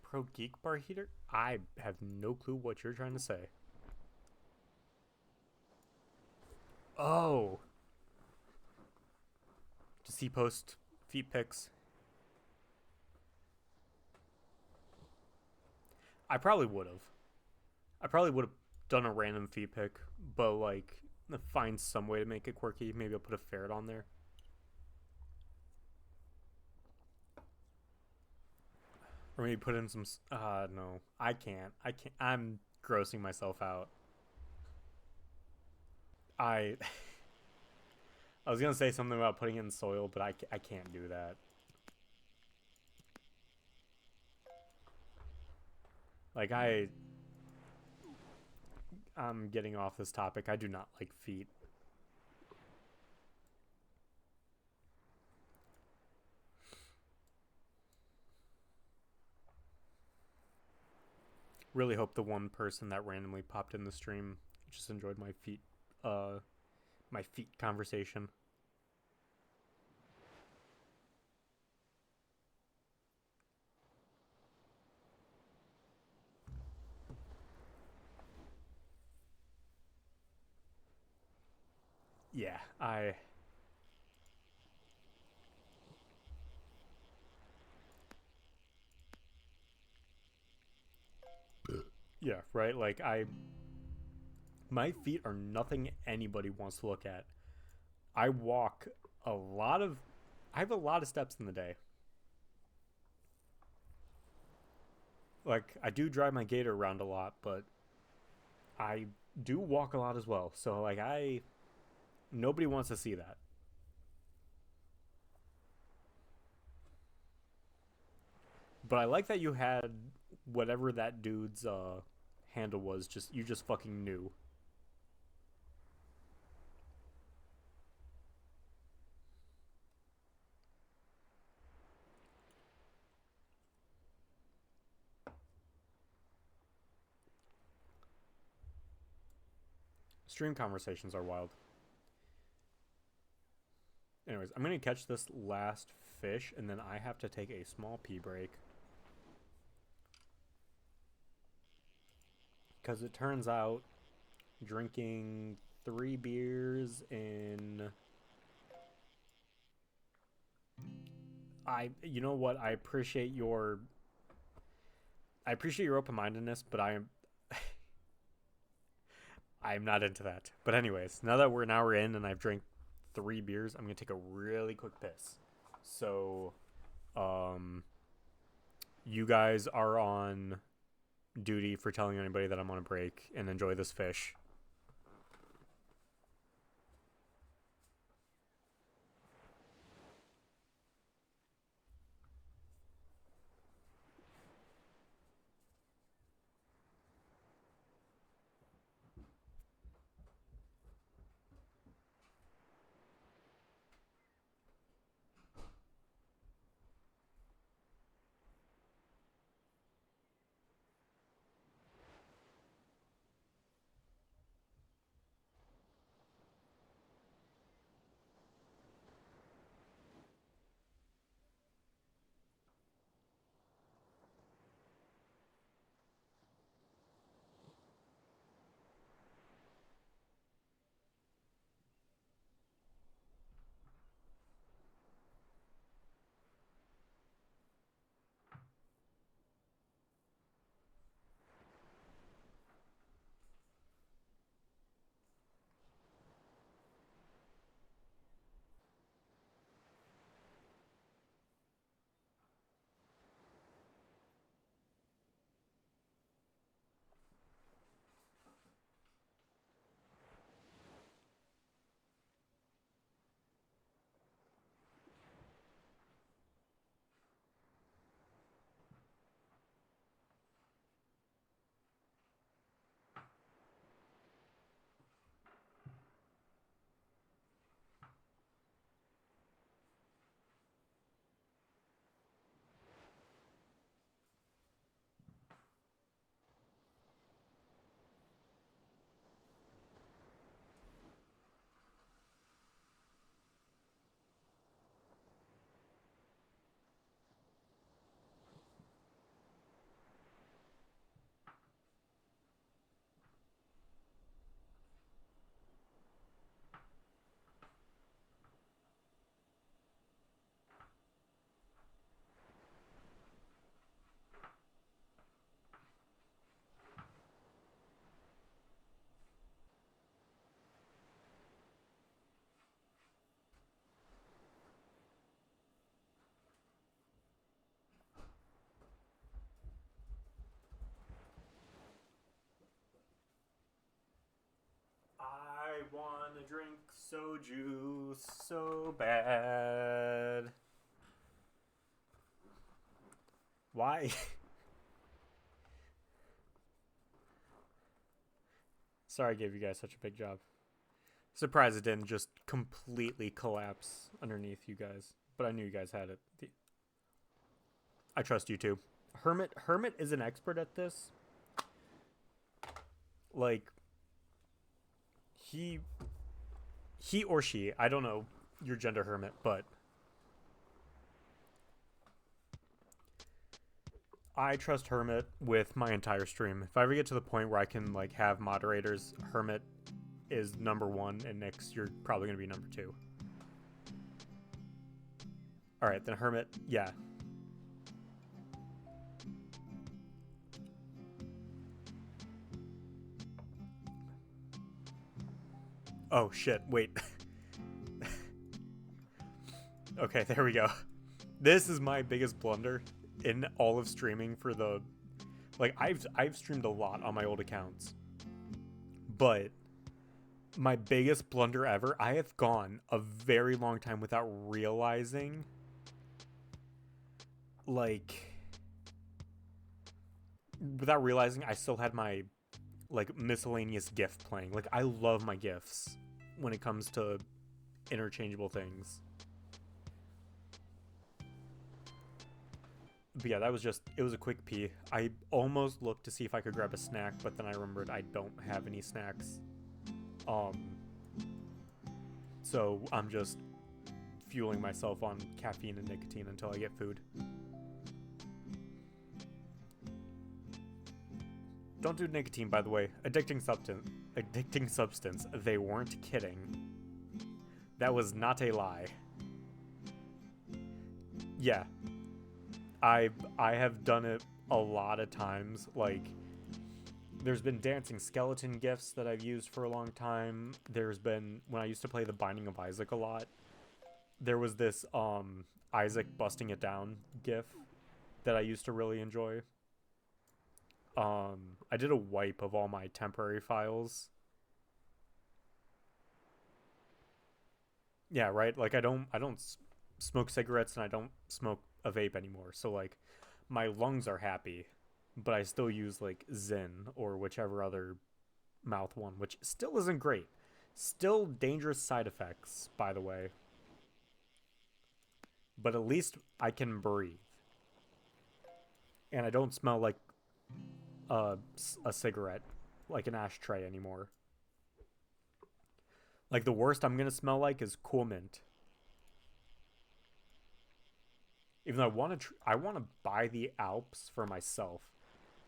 Pro geek bar heater? I have no clue what you're trying to say. Oh. Does he post feet pics? I probably would have. I probably would have done a random feet pic, but like find some way to make it quirky. Maybe I'll put a ferret on there. Or maybe put in some. No, I can't. I'm grossing myself out. I was gonna say something about putting it in soil, but I can't do that. Like I'm getting off this topic. I do not like feet. Really hope the one person that randomly popped in the stream just enjoyed my feet conversation. Yeah, yeah, right? Like my feet are nothing anybody wants to look at. I walk I have a lot of steps in the day. Like I do drive my gator around a lot, but I do walk a lot as well. So like nobody wants to see that. But I like that you had whatever that dude's handle was. You just fucking knew. Stream conversations are wild. Anyways, I'm going to catch this last fish, and then I have to take a small pee break. Because it turns out drinking 3 beers in... You know what? I appreciate your open-mindedness, but I'm not into that. But anyways, now that we're in and I've drank 3 beers, I'm gonna take a really quick piss. So, you guys are on duty for telling anybody that I'm on a break, and enjoy this fish. I want to drink soju so bad. Why? Sorry I gave you guys such a big job. Surprised it didn't just completely collapse underneath you guys. But I knew you guys had it. I trust you too. Hermit is an expert at this. Like, he or she, I don't know your gender, Hermit, but I trust Hermit with my entire stream. If I ever get to the point where I can like have moderators, Hermit is #1 and Nyx, you're probably gonna be #2. Alright, then Hermit, yeah. Oh shit, wait. Okay, there we go. This is my biggest blunder in all of streaming for the... Like, I've streamed a lot on my old accounts. But my biggest blunder ever, I have gone a very long time without realizing... Like... Without realizing I still had my, like, miscellaneous GIF playing. Like, I love my GIFs when it comes to interchangeable things. But yeah, that was just, it was a quick pee. I almost looked to see if I could grab a snack, but then I remembered I don't have any snacks. Um, so I'm just fueling myself on caffeine and nicotine until I get food. Don't do nicotine, by the way. Addicting substance. Addicting substance. They weren't kidding. That was not a lie. Yeah. I have done it a lot of times. Like, there's been dancing skeleton gifs that I've used for a long time. There's been, when I used to play The Binding of Isaac a lot, there was this Isaac busting it down gif that I used to really enjoy. I did a wipe of all my temporary files. Yeah, right. Like I don't smoke cigarettes and I don't smoke a vape anymore. So like my lungs are happy, but I still use like Zyn or whichever other mouth one, which still isn't great. Still dangerous side effects, by the way. But at least I can breathe and I don't smell like a, a cigarette, like an ashtray anymore. Like the worst I'm gonna smell like is cool mint. Even though I want to buy the Alps for myself,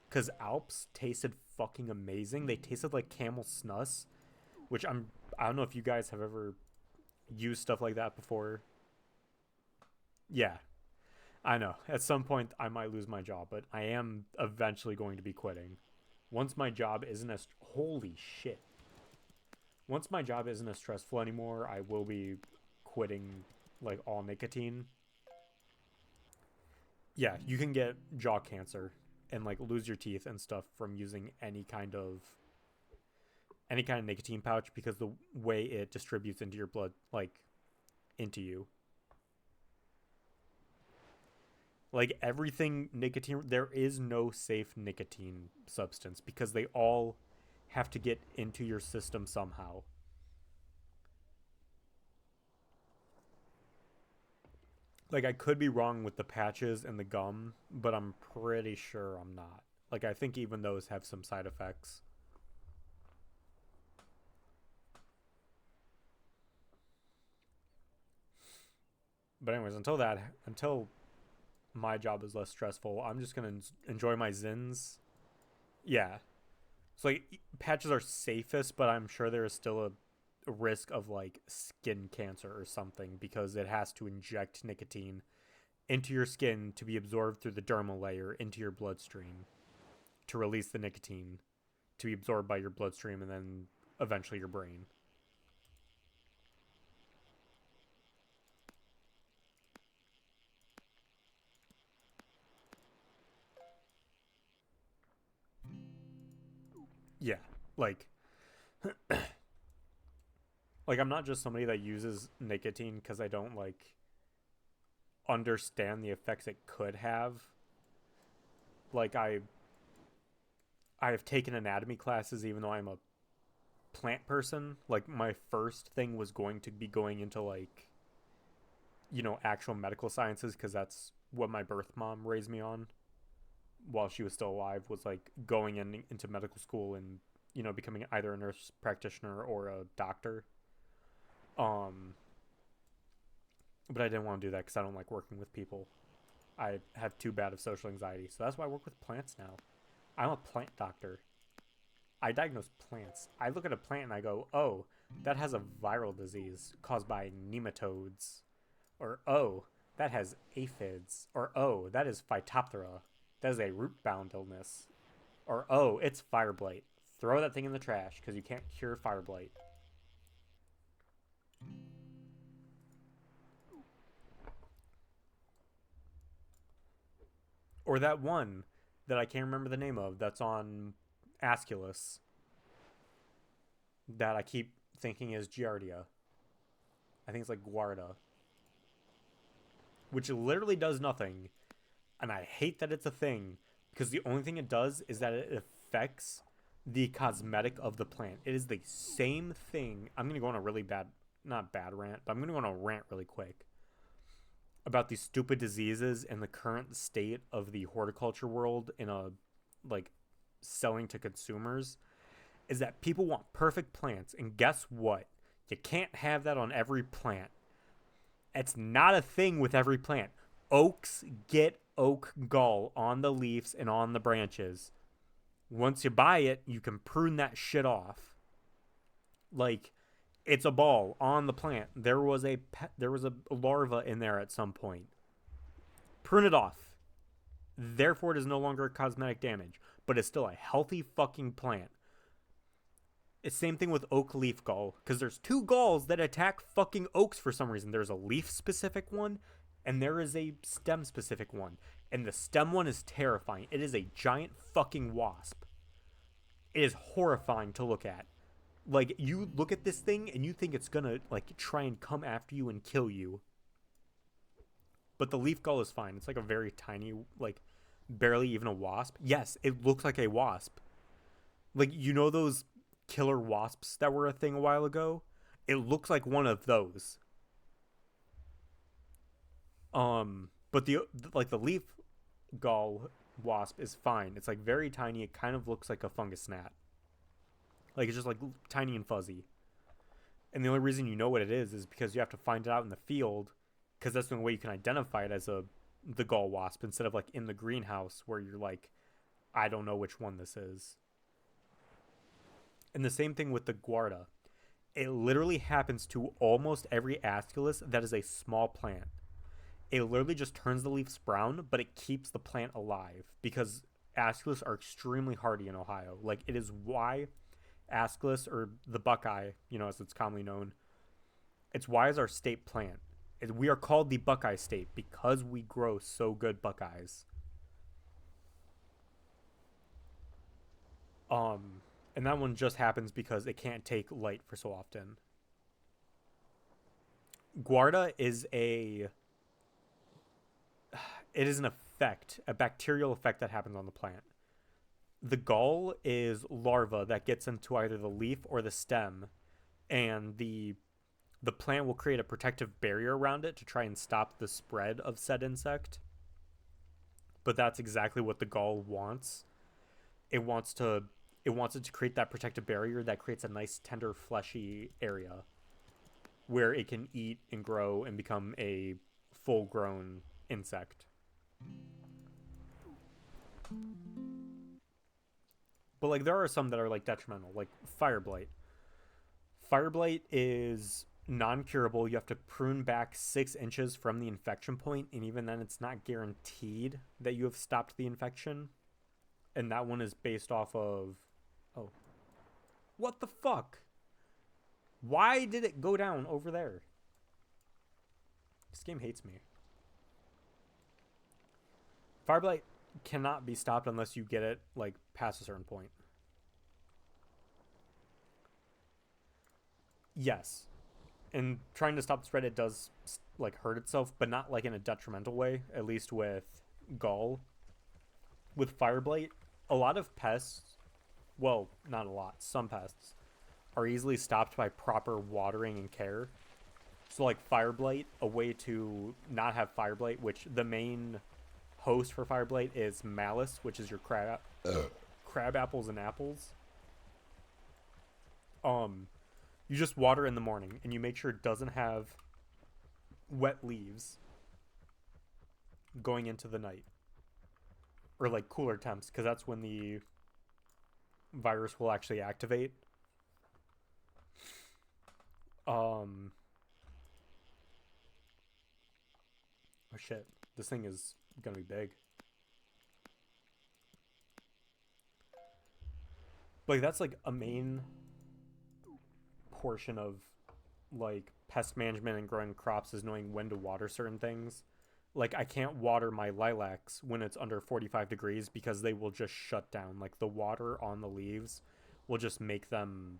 because Alps tasted fucking amazing. They tasted like camel snus, which I don't know if you guys have ever used stuff like that before. Yeah, I know. At some point, I might lose my job, but I am eventually going to be quitting. Once my job isn't as holy shit. Once my job isn't as stressful anymore, I will be quitting like all nicotine. Yeah, you can get jaw cancer and like lose your teeth and stuff from using any kind of nicotine pouch because the way it distributes into your blood, like into you. Like everything nicotine, there is no safe nicotine substance because they all have to get into your system somehow. Like I could be wrong with the patches and the gum, but I'm pretty sure I'm not. Like I think even those have some side effects. But anyways, until my job is less stressful, I'm just gonna enjoy my zins. Yeah, so like patches are safest, but I'm sure there is still a risk of like skin cancer or something because it has to inject nicotine into your skin to be absorbed through the dermal layer into your bloodstream to release the nicotine to be absorbed by your bloodstream and then eventually your brain. Yeah, like I'm not just somebody that uses nicotine because I don't like understand the effects it could have. Like I have taken anatomy classes even though I'm a plant person. Like my first thing was going to be going into like actual medical sciences because that's what my birth mom raised me on while she was still alive was like going into medical school and becoming either a nurse practitioner or a doctor. Um, but I didn't want to do that because I don't like working with people. I have too bad of social anxiety, so that's why I work with plants now. I'm a plant doctor. I diagnose plants. I look at a plant and I go, "Oh, that has a viral disease caused by nematodes," or "Oh, that has aphids," or "Oh, that is Phytophthora. That is a root-bound illness," or "Oh, it's fire blight. Throw that thing in the trash because you can't cure fire blight." Or that one that I can't remember the name of that's on Asculus that I keep thinking is Giardia. I think it's like Guarda, which literally does nothing. And I hate that it's a thing because the only thing it does is that it affects the cosmetic of the plant. It is the same thing. I'm going to go on a really bad, not bad rant, but I'm going to go on a rant really quick about these stupid diseases and the current state of the horticulture world in a like selling to consumers. is that people want perfect plants, and guess what? You can't have that on every plant. It's not a thing with every plant. Oaks get oak gall on the leaves and on the branches. Once you buy it, you can prune that shit off. Like, it's a ball on the plant. There was a larva in there at some point. Prune it off. Therefore, it is no longer cosmetic damage, but it's still a healthy fucking plant. It's same thing with oak leaf gall, because there's two galls that attack fucking oaks for some reason. There's a leaf specific one, and there is a stem specific one. And the stem one is terrifying. It is a giant fucking wasp. It is horrifying to look at. Like, you look at this thing and you think it's gonna, like, try and come after you and kill you. But the leaf gull is fine. It's like a very tiny, like, barely even a wasp. Yes, it looks like a wasp. Like, you know those killer wasps that were a thing a while ago? It looks like one of those. But the leaf gall wasp is fine. It's like very tiny. It kind of looks like a fungus gnat. Like, it's just like tiny and fuzzy. And the only reason you know what it is because you have to find it out in the field, because that's the only way you can identify it as the gall wasp, instead of like in the greenhouse where you're like, I don't know which one this is. And the same thing with the guarda. It literally happens to almost every Aesculus that is a small plant. It literally just turns the leaves brown, but it keeps the plant alive, because Aesculus are extremely hardy in Ohio. Like, it is why Aesculus, or the Buckeye, you know, as it's commonly known, it's why is our state plant. We are called the Buckeye State because we grow so good Buckeyes. And that one just happens because it can't take light for so often. Guarda is it is an effect, a bacterial effect that happens on the plant. The gall is larva that gets into either the leaf or the stem, and the plant will create a protective barrier around it to try and stop the spread of said insect. But that's exactly what the gall wants. It wants it to create that protective barrier that creates a nice, tender, fleshy area where it can eat and grow and become a full-grown insect. But, like, there are some that are, like, detrimental, like fire blight. Fire blight is non-curable. You have to prune back 6 inches from the infection point, and even then it's not guaranteed that you have stopped the infection. And that one is based off of... Oh. What the fuck? Why did it go down over there? This game hates me. Fire blight cannot be stopped unless you get it, like, past a certain point. Yes. And trying to stop the spread, it does, like, hurt itself, but not, like, in a detrimental way, at least with gall. With fire blight, a lot of pests, well, not a lot, some pests, are easily stopped by proper watering and care. So, like, fire blight, a way to not have fire blight, which the main host for fire blight is malice, which is your crab apples and apples. You just water in the morning, and you make sure it doesn't have wet leaves going into the night, or like cooler temps, because that's when the virus will actually activate. Oh shit, this thing is gonna be big. Like, that's like a main portion of, like, pest management and growing crops, is knowing when to water certain things. Like, I can't water my lilacs when it's under 45 degrees because they will just shut down. Like, the water on the leaves will just make them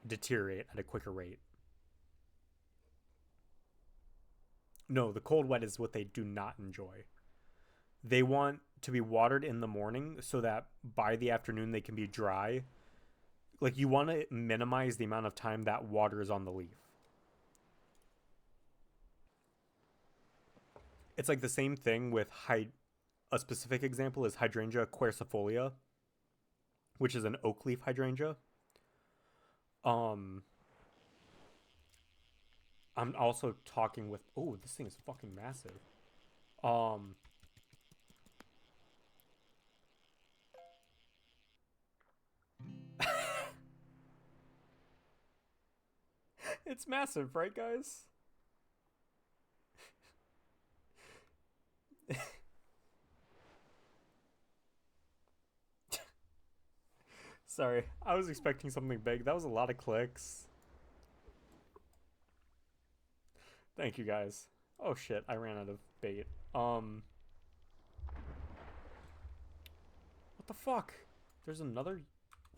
deteriorate at a quicker rate. No, the cold wet is what they do not enjoy. They want to be watered in the morning so that by the afternoon they can be dry. Like, you want to minimize the amount of time that water is on the leaf. It's like the same thing with a specific example is Hydrangea quercifolia, which is an oak leaf hydrangea. Um, I'm also talking with. Oh, this thing is fucking massive. Um, it's massive, right, guys? Sorry, I was expecting something big. That was a lot of clicks. Thank you, guys. Oh shit, I ran out of bait. Um, what the fuck? There's another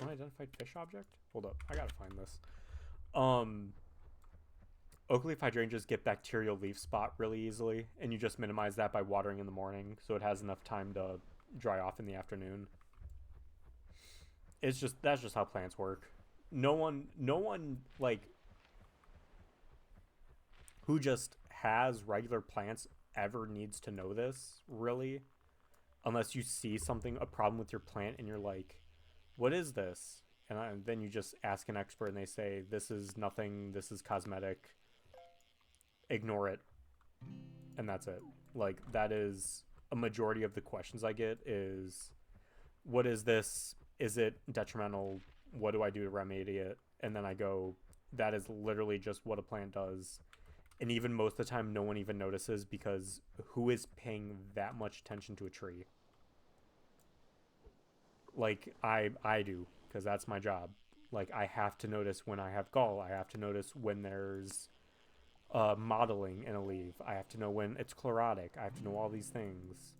unidentified fish object? Hold up, I gotta find this. Um, oak leaf hydrangeas get bacterial leaf spot really easily, and you just minimize that by watering in the morning so it has enough time to dry off in the afternoon. It's just that's just how plants work. No one like who just has regular plants ever needs to know this, really, unless you see something a problem with your plant and you're like, "What is this?" And then you just ask an expert and they say, "This is nothing. This is cosmetic. Ignore it." And that's it. Like that is a majority of the questions I get is, "What is this? Is it detrimental? What do I do to remedy it?" And then I go, "That is literally just what a plant does." And even most of the time, no one even notices because who is paying that much attention to a tree? Like I do because that's my job. Like I have to notice when I have gall. I have to notice when there's modeling in a leaf. I have to know when it's chlorotic. I have to know all these things.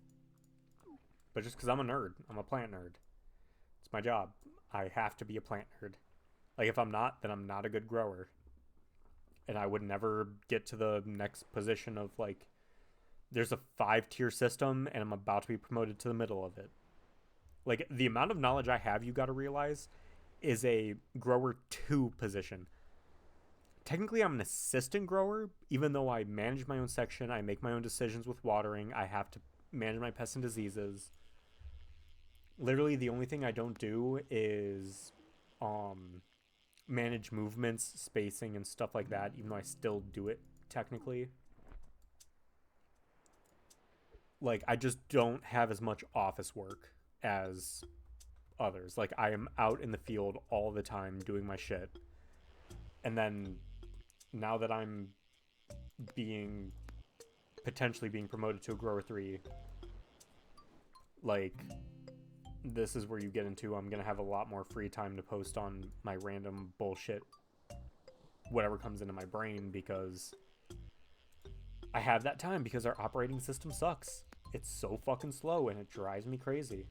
But just because I'm a nerd, I'm a plant nerd. It's my job. I have to be a plant nerd. Like if I'm not, then I'm not a good grower. And I would never get to the next position of like there's a 5 tier system and I'm about to be promoted to the middle of it. Like the amount of knowledge I have, you got to realize, is a grower 2 position. Technically, I'm an assistant grower, even though I manage my own section, I make my own decisions with watering, I have to manage my pests and diseases. Literally, the only thing I don't do is um, manage movements, spacing, and stuff like that, even though I still do it technically. Like, I just don't have as much office work as others. Like, I am out in the field all the time doing my shit. And then now that I'm being potentially being promoted to a grower 3, like this is where you get into I'm gonna have a lot more free time to post on my random bullshit, whatever comes into my brain, because I have that time because our operating system sucks. It's so fucking slow and it drives me crazy.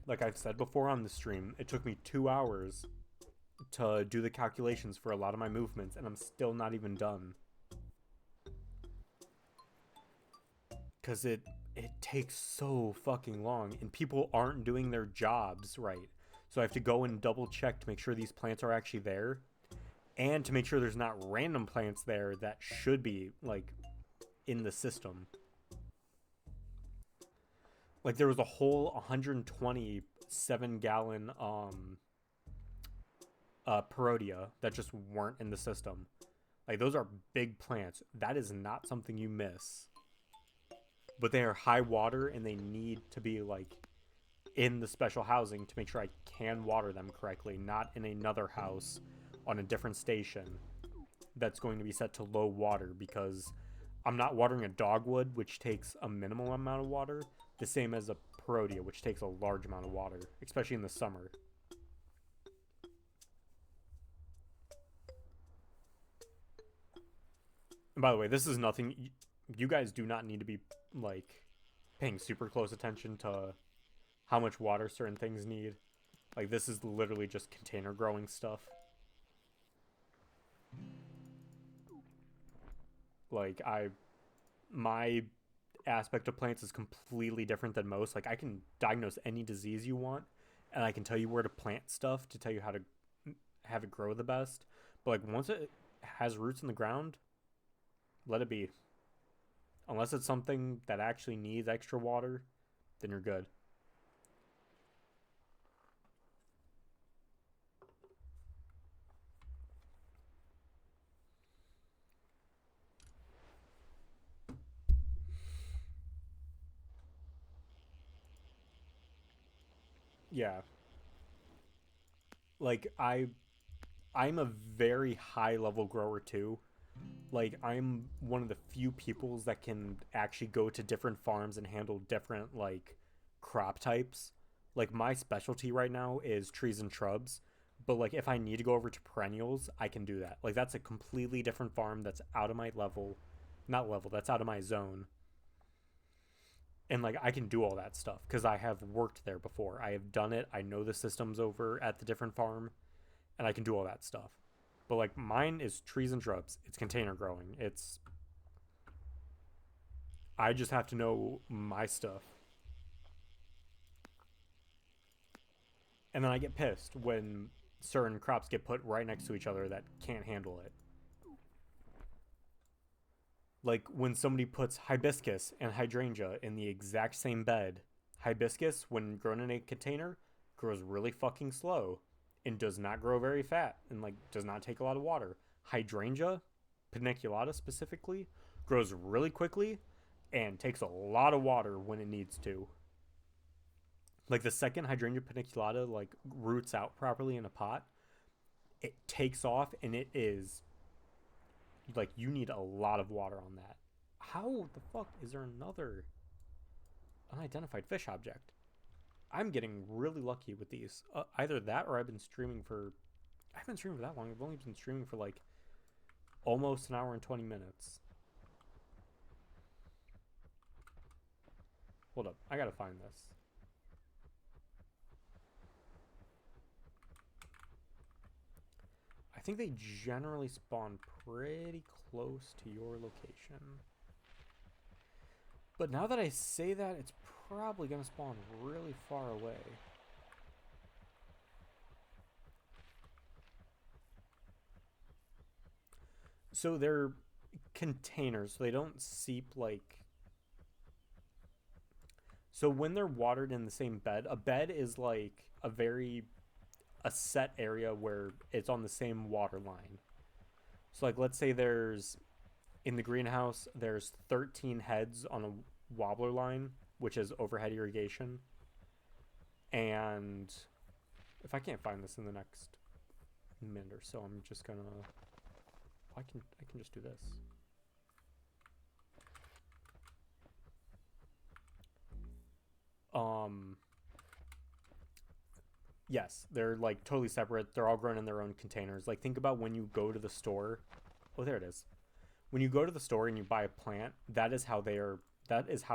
Like I've said before on the stream, it took me 2 hours to do the calculations for a lot of my movements, and I'm still not even done. Because it takes so fucking long, and people aren't doing their jobs right. So I have to go and double check to make sure these plants are actually there, and to make sure there's not random plants there that should be like in the system. Like there was a whole 127 gallon Perodia that just weren't in the system. Like those are big plants. That is not something you miss. But they are high water and they need to be like in the special housing to make sure I can water them correctly, not in another house on a different station that's going to be set to low water, because I'm not watering a dogwood, which takes a minimal amount of water, the same as a Perodia, which takes a large amount of water, especially in the summer. And by the way, this is nothing. You guys do not need to be like paying super close attention to how much water certain things need. Like this is literally just container growing stuff. Like my aspect of plants is completely different than most. Like I can diagnose any disease you want, and I can tell you where to plant stuff to tell you how to have it grow the best. But like once it has roots in the ground, let it be. Unless it's something that actually needs extra water, then you're good. Yeah. Like I'm a very high level grower too. Like I'm one of the few peoples that can actually go to different farms and handle different like crop types. Like my specialty right now is trees and shrubs, but like if I need to go over to perennials, I can do that. Like that's a completely different farm that's out of my level, not level, that's out of my zone. And like I can do all that stuff cuz I have worked there before. I have done it. I know the systems over at the different farm and I can do all that stuff. But like mine is trees and shrubs. It's container growing. It's I just have to know my stuff. And then I get pissed when certain crops get put right next to each other that can't handle it. Like when somebody puts hibiscus and hydrangea in the exact same bed. Hibiscus, when grown in a container, grows really fucking slow and does not grow very fat and like does not take a lot of water. Hydrangea, paniculata specifically, grows really quickly and takes a lot of water when it needs to. Like the second hydrangea paniculata like roots out properly in a pot, it takes off and it is like you need a lot of water on that. How the fuck is there another unidentified fish object? I'm getting really lucky with these. Either that or I've been streaming for. I haven't streamed for that long. I've only been streaming for like almost an hour and 20 minutes. Hold up. I gotta find this. I think they generally spawn pretty close to your location. But now that I say that, it's probably gonna spawn really far away. So they're containers, so they don't seep like. So when they're watered in the same bed, a bed is like a set area where it's on the same water line. So like let's say there's in the greenhouse there's 13 heads on a wobbler line, which is overhead irrigation. And if I can't find this in the next minute or so, I'm just gonna I can just do this. Um yes, they're like totally separate. They're all grown in their own containers. Like think about when you go to the store. Oh, there it is. When you go to the store and you buy a plant, that is how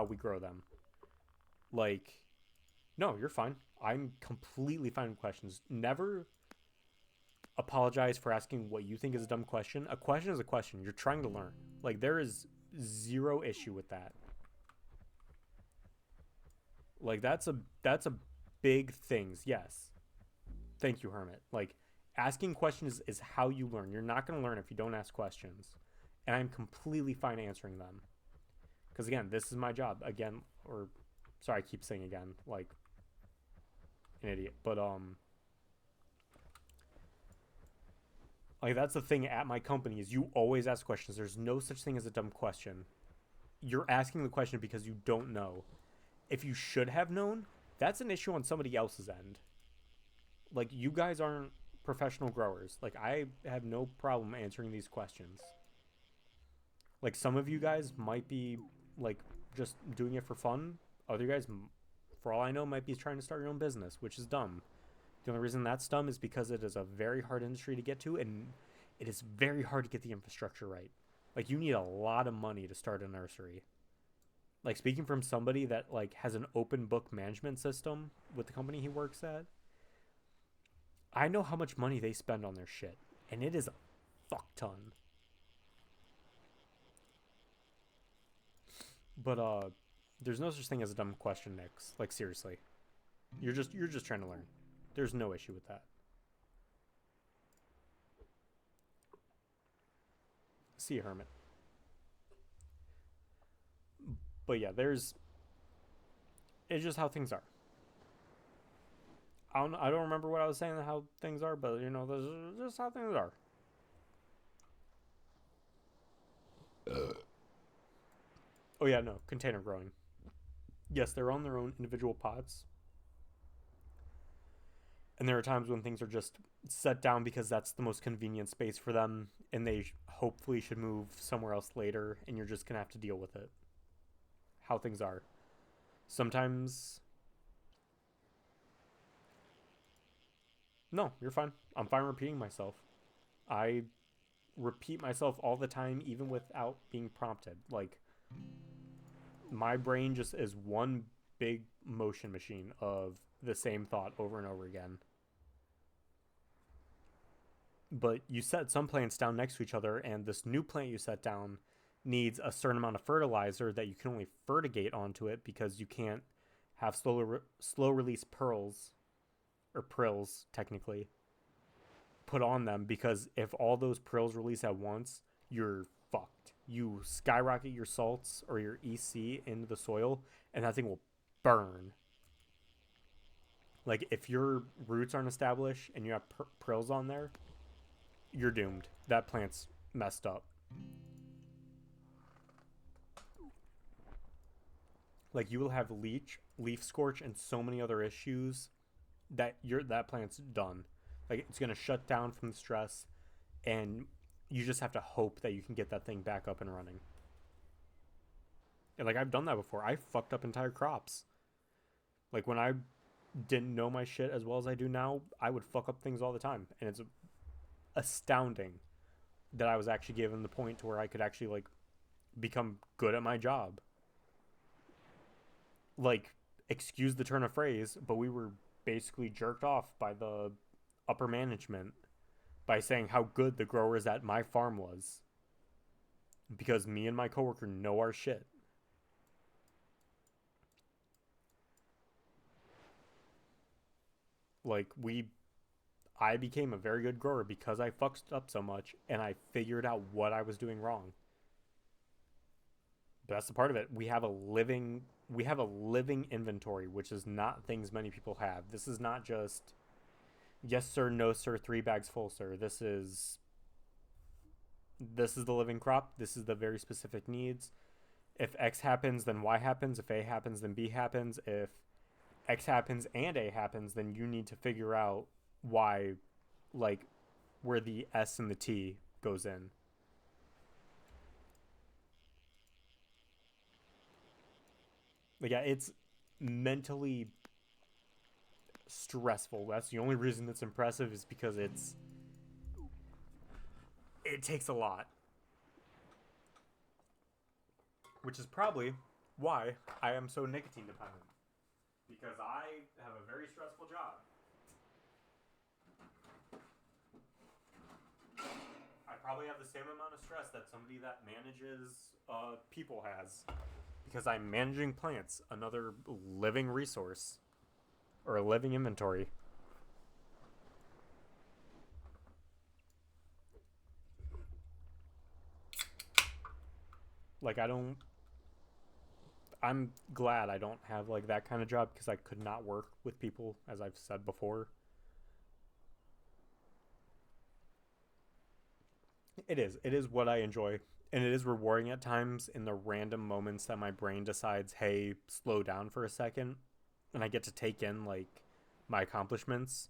we grow them. Like no, you're fine. I'm completely fine with questions. Never apologize for asking what you think is a dumb question. A question is a question. You're trying to learn. Like there is zero issue with that. Like that's a big things. Yes. Thank you, Hermit. Like asking questions is how you learn. You're not going to learn if you don't ask questions. And I'm completely fine answering them. Cuz again, this is my job. Again, or sorry, I keep saying again like an idiot. But like that's the thing at my company is you always ask questions. There's no such thing as a dumb question. You're asking the question because you don't know. If you should have known, that's an issue on somebody else's end. Like you guys aren't professional growers. Like I have no problem answering these questions. Like some of you guys might be like just doing it for fun. Other guys, for all I know, might be trying to start your own business, which is dumb. The only reason that's dumb is because it is a very hard industry to get to, and it is very hard to get the infrastructure right. Like you need a lot of money to start a nursery. Like speaking from somebody that like has an open book management system with the company he works at, I know how much money they spend on their shit, and it is a fuck ton. But there's no such thing as a dumb question, Nix. Like seriously, you're just trying to learn. There's no issue with that. See you, Hermit. But yeah, there's. It's just how things are. I don't remember what I was saying how things are, but you know, this is just how things are. Oh yeah, no, container growing. Yes, they're on their own individual pots. And there are times when things are just set down because that's the most convenient space for them, and they hopefully should move somewhere else later, and you're just gonna have to deal with it. How things are. Sometimes. No, you're fine. I'm fine repeating myself. I repeat myself all the time, even without being prompted. Like, my brain just is one big motion machine of the same thought over and over again. But you set some plants down next to each other, and this new plant you set down needs a certain amount of fertilizer that you can only fertigate onto it because you can't have slow release pearls, or prills technically, put on them, because if all those prills release at once, you're fucked. You skyrocket your salts or your EC into the soil, and that thing will burn. Like, if your roots aren't established and you have prills on there, you're doomed. That plant's messed up. Like, you will have leaf scorch, and so many other issues that that plant's done. Like, it's gonna shut down from the stress, and you just have to hope that you can get that thing back up and running. And like, I've done that before. I fucked up entire crops. Like, when I didn't know my shit as well as I do now, I would fuck up things all the time, and it's astounding that I was actually given the point to where I could actually like become good at my job. Like, excuse the turn of phrase, but we were basically jerked off by the upper management by saying how good the growers at my farm was, because me and my coworker know our shit. Like, I became a very good grower because I fucked up so much and I figured out what I was doing wrong. But that's the part of it. We have a living inventory, which is not things many people have. This is not just yes sir, no sir, 3 bags full sir. This is the living crop. This is the very specific needs. If X happens, then Y happens. If A happens, then B happens. If X happens and A happens, then you need to figure out why, like, where the S and the T goes in. Like, yeah, it's mentally stressful. That's the only reason it's impressive, is because it takes a lot. Which is probably why I am so nicotine dependent. Because I have a very stressful job. I probably have the same amount of stress that somebody that manages people has. Because I'm managing plants, another living resource. Or a living inventory. Like, I'm glad I don't have like that kind of job, because I could not work with people, as I've said before. It is what I enjoy, and it is rewarding at times in the random moments that my brain decides, hey, slow down for a second, and I get to take in like my accomplishments,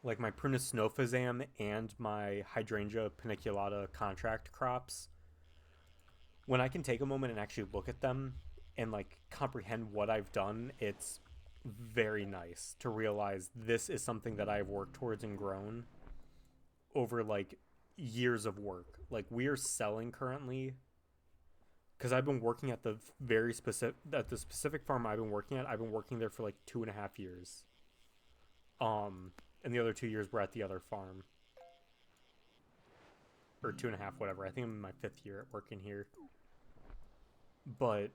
like my Prunus snowphysam and my Hydrangea paniculata contract crops. When I can take a moment and actually look at them and like comprehend what I've done, it's very nice to realize this is something that I've worked towards and grown over like years of work. Like, we are selling currently, because I've been working at the specific farm I've been working at. I've been working there for like 2.5 years. And the other 2 years were at the other farm, or 2.5, whatever. I think I'm in my 5th year at working here. But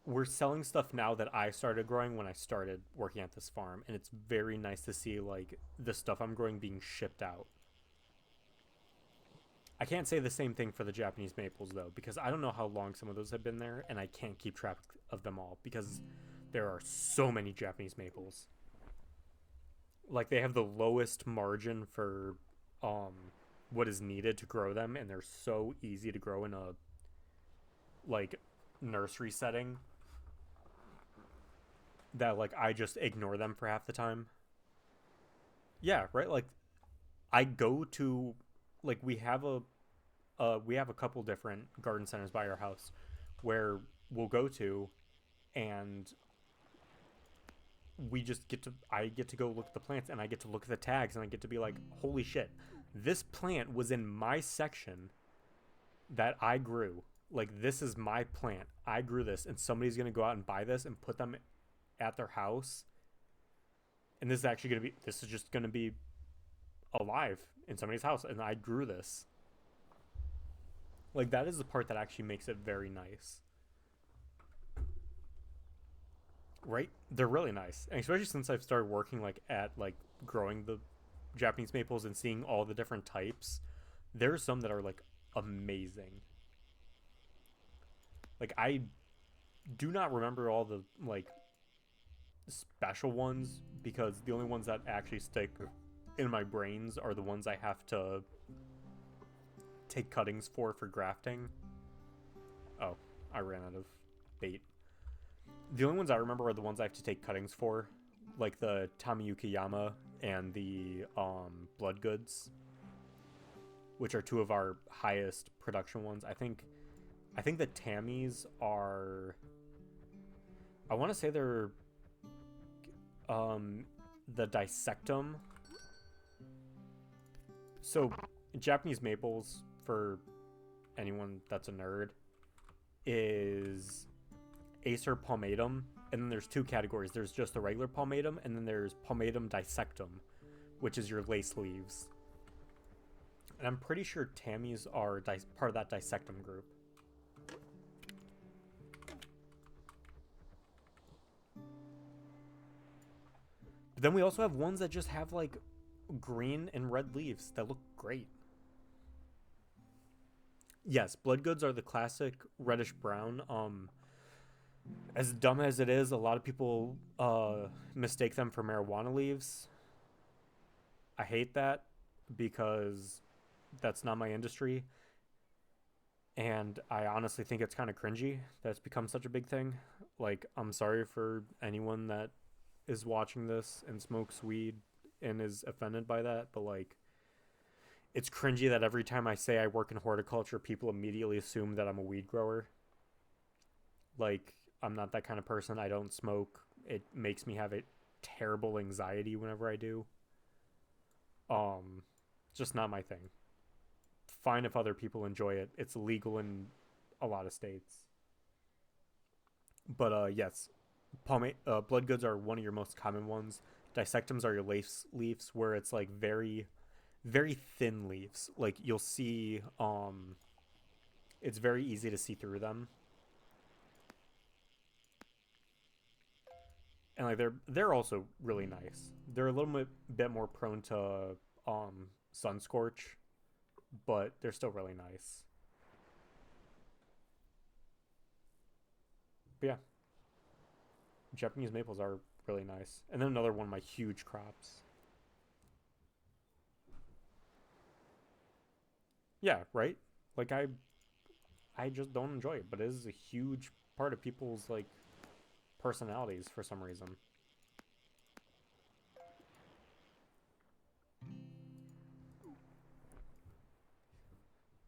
we're selling stuff now that I started growing when I started working at this farm, and it's very nice to see like the stuff I'm growing being shipped out. I can't say the same thing for the Japanese maples though, because I don't know how long some of those have been there, and I can't keep track of them all because there are so many Japanese maples. Like, they have the lowest margin for what is needed to grow them, and they're so easy to grow in a like nursery setting. that like I just ignore them for half the time. Yeah, right. Like I go to like we have a couple different garden centers by our house where we'll go to, and we just get to I get to go look at the plants, and I get to look at the tags, and I get to be like, holy shit, this plant was in my section that I grew. Like this is my plant. I grew this, and somebody's gonna go out and buy this and put them at their house. And this is just gonna be alive in somebody's house, and I grew this. Like that is the part that actually makes it very nice. Right? They're really nice. And especially since I've started working like at like growing the Japanese maples and seeing all the different types, there are some that are like amazing. Like I do not remember all the like special ones because the only ones that actually stick in my brains are the ones I have to take cuttings for grafting. Oh, I ran out of bait. The only ones I remember are the ones I have to take cuttings for, like the Tamiyuki Yama and the Blood Goods, which are two of our highest production ones. I think the Tammys are. I want to say they're the Dissectum. So Japanese maples, for anyone that's a nerd, is Acer palmatum, and then there's two categories. There's just the regular palmatum, and then there's palmatum dissectum, which is your lace leaves. And I'm pretty sure Tammys are part of that dissectum group. But then we also have ones that just have like green and red leaves that look great. Yes, blood goods are the classic reddish brown. As dumb as it is, a lot of people mistake them for marijuana leaves. I hate that because that's not my industry. And I honestly think it's kind of cringy that it's become such a big thing. Like, I'm sorry for anyone that is watching this and smokes weed and is offended by that, but like, it's cringy that every time I say I work in horticulture, people immediately assume that I'm a weed grower. Like, I'm not that kind of person. I don't smoke. It makes me have a terrible anxiety whenever I do. Just not my thing. Fine if other people enjoy it. It's legal in a lot of states. But yes, blood goods are one of your most common ones. Dissectums are your leaves where it's like very, very thin leaves. Like you'll see, it's very easy to see through them. And like they're also really nice. They're a little bit more prone to sun scorch, but they're still really nice. But yeah, Japanese maples are really nice. And then another one of my huge crops. Yeah, right? Like I just don't enjoy it, but it is a huge part of people's like personalities for some reason.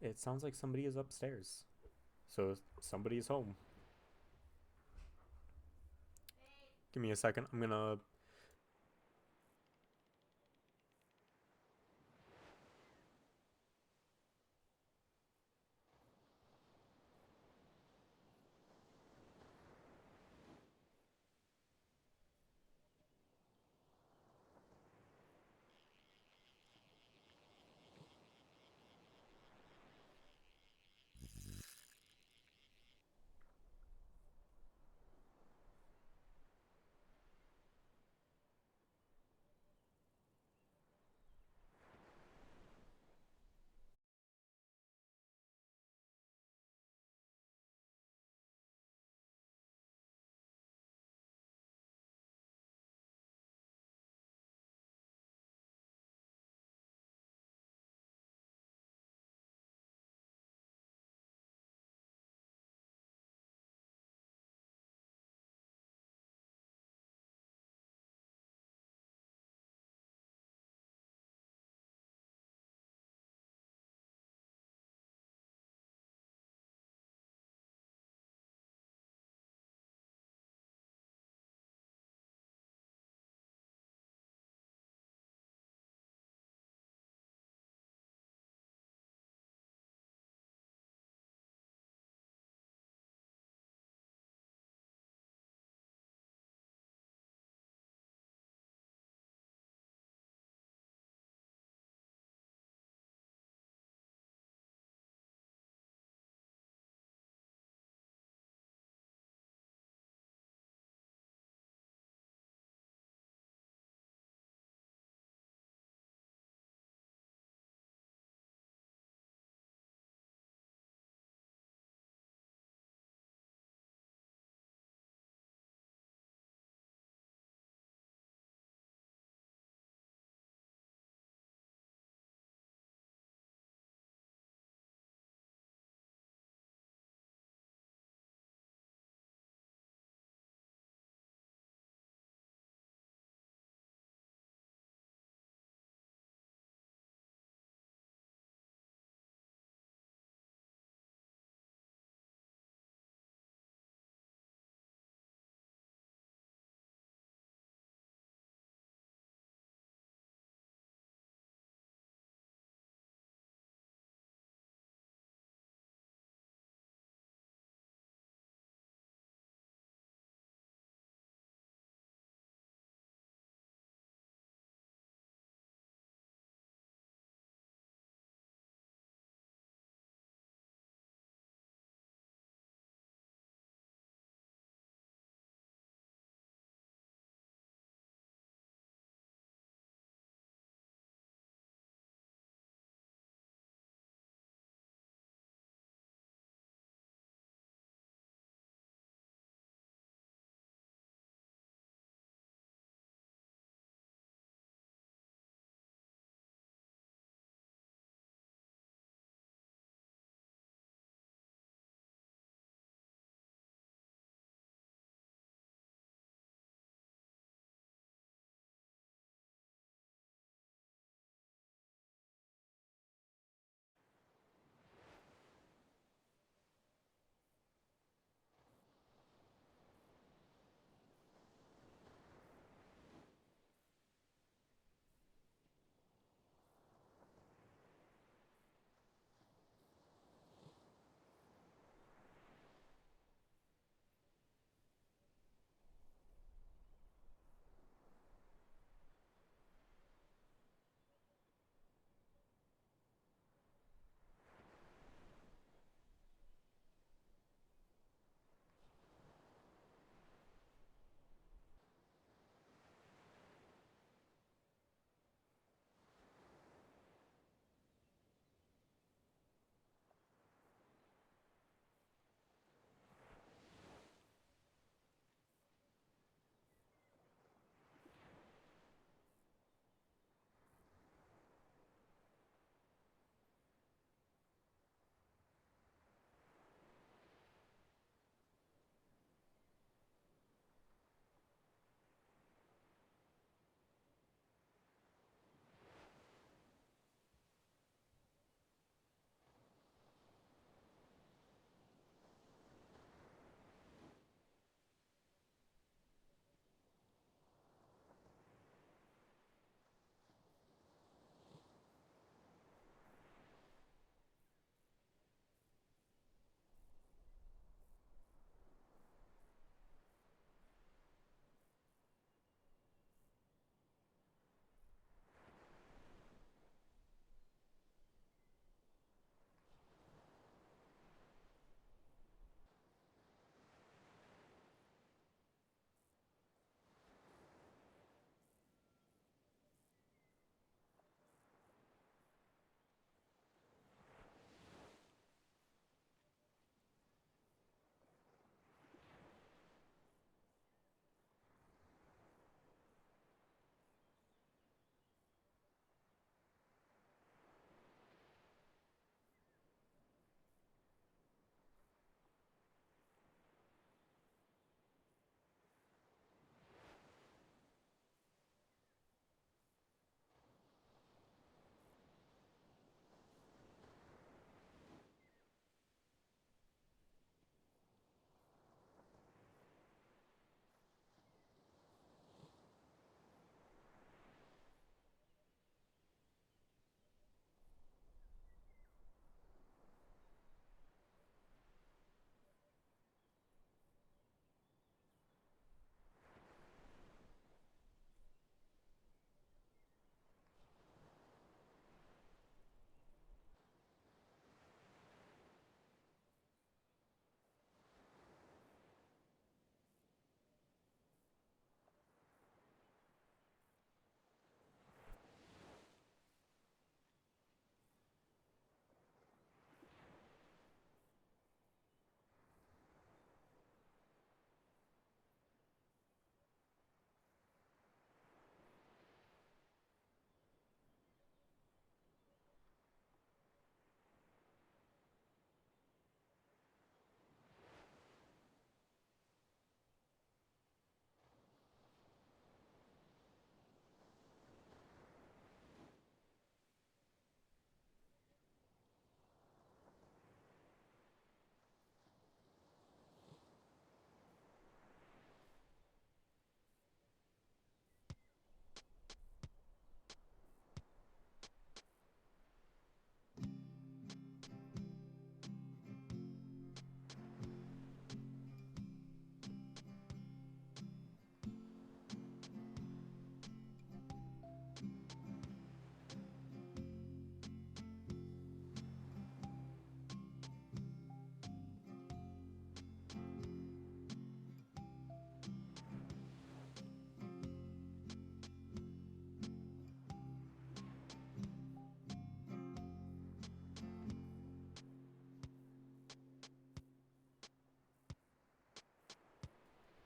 It sounds like somebody is upstairs. So somebody is home. Give me a second. I'm gonna.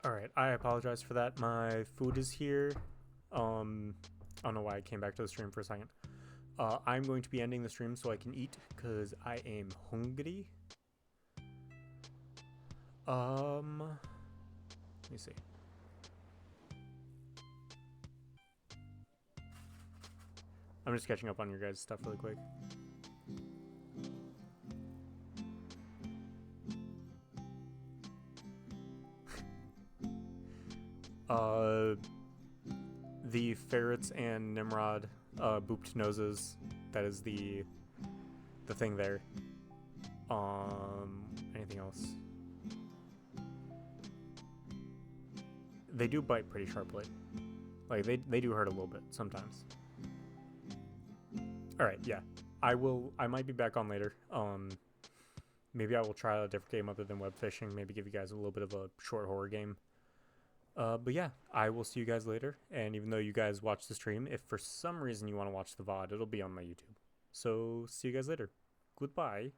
Alright, I apologize for that. My food is here. I don't know why I came back to the stream for a second. I'm going to be ending the stream so I can eat, because I am hungry. Let me see. I'm just catching up on your guys' stuff really quick. The ferrets and Nimrod, booped noses. That is the thing there. Anything else? They do bite pretty sharply. Like, they do hurt a little bit sometimes. Alright, yeah. I might be back on later. Maybe I will try a different game other than web fishing. Maybe give you guys a little bit of a short horror game. But yeah, I will see you guys later. And even though you guys watch the stream, if for some reason you want to watch the VOD, it'll be on my YouTube. So, see you guys later. Goodbye.